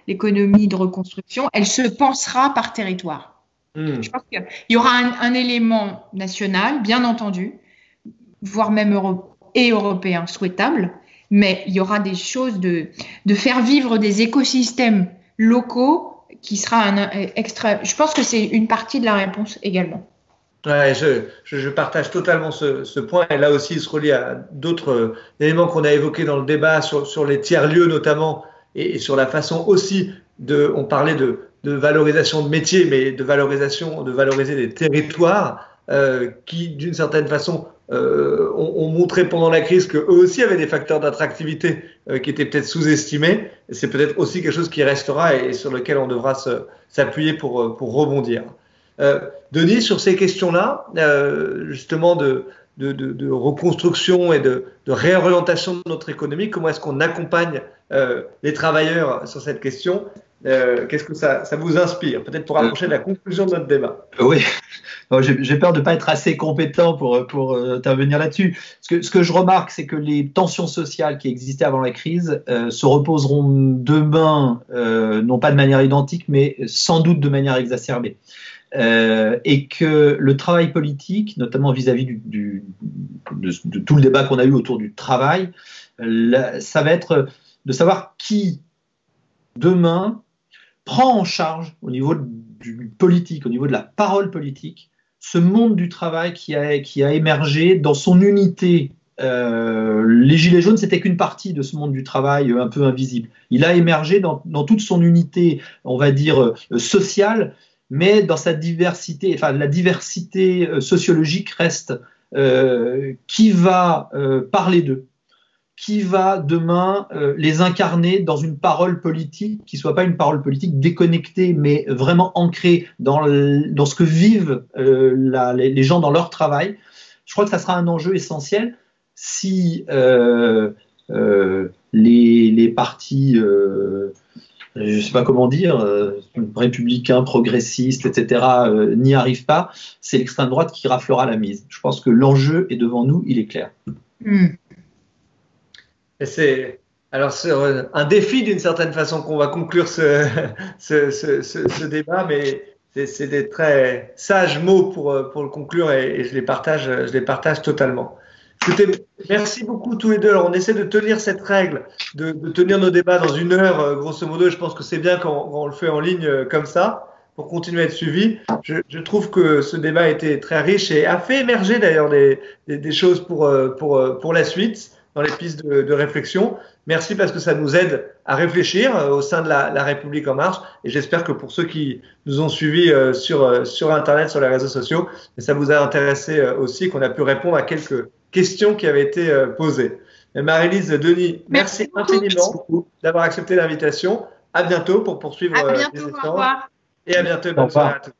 l'économie de reconstruction, elle se pensera par territoire. Je pense qu'il y aura un élément national, bien entendu, voire même européen souhaitable, mais il y aura des choses de faire vivre des écosystèmes locaux qui sera je pense que c'est une partie de la réponse également. Ouais, je partage totalement ce point, et là aussi il se relie à d'autres éléments qu'on a évoqués dans le débat sur les tiers-lieux notamment, et sur la façon aussi on parlait de valorisation de métiers, mais de valoriser des territoires qui d'une certaine façon ont montré pendant la crise qu'eux aussi avaient des facteurs d'attractivité qui étaient peut-être sous-estimés. C'est peut-être aussi quelque chose qui restera et sur lequel on devra s'appuyer pour rebondir. Denis, sur ces questions-là, justement de reconstruction et de réorientation de notre économie, comment est-ce qu'on accompagne les travailleurs sur cette question? Qu'est-ce que ça vous inspire? Peut-être pour approcher de la conclusion de notre débat. Oui, j'ai peur de ne pas être assez compétent pour intervenir là-dessus. Ce que je remarque, c'est que les tensions sociales qui existaient avant la crise se reposeront demain, non pas de manière identique, mais sans doute de manière exacerbée. Et que le travail politique, notamment vis-à-vis de tout le débat qu'on a eu autour du travail, ça va être de savoir qui, demain, prend en charge au niveau du politique, au niveau de la parole politique, ce monde du travail qui a émergé dans son unité. Les Gilets jaunes, c'était qu'une partie de ce monde du travail un peu invisible. Il a émergé dans toute son unité, on va dire, sociale, mais dans sa diversité, enfin la diversité sociologique reste. Qui va parler d'eux? Qui va demain les incarner dans une parole politique qui soit pas une parole politique déconnectée, mais vraiment ancrée dans ce que vivent les gens dans leur travail? Je crois que ça sera un enjeu essentiel si les partis, je ne sais pas comment dire, républicains, progressistes, etc., n'y arrivent pas. C'est l'extrême droite qui raflera la mise. Je pense que l'enjeu est devant nous, il est clair. Et c'est un défi d'une certaine façon qu'on va conclure ce débat, mais c'est des très sages mots pour le conclure et je les partage totalement. Écoutez, merci beaucoup tous les deux. Alors on essaie de tenir cette règle, de tenir nos débats dans 1 heure, grosso modo. Je pense que c'est bien quand on le fait en ligne comme ça, pour continuer à être suivi. Je trouve que ce débat a été très riche et a fait émerger d'ailleurs des choses pour la suite, dans les pistes de réflexion. Merci parce que ça nous aide à réfléchir au sein de la République en marche, et j'espère que pour ceux qui nous ont suivis sur Internet, sur les réseaux sociaux, ça vous a intéressé aussi, qu'on a pu répondre à quelques questions qui avaient été posées. Marie-Lise, Denis, merci infiniment d'avoir accepté l'invitation. À bientôt pour poursuivre les échanges. Au revoir. Et à bientôt. Bonne soirée à tous.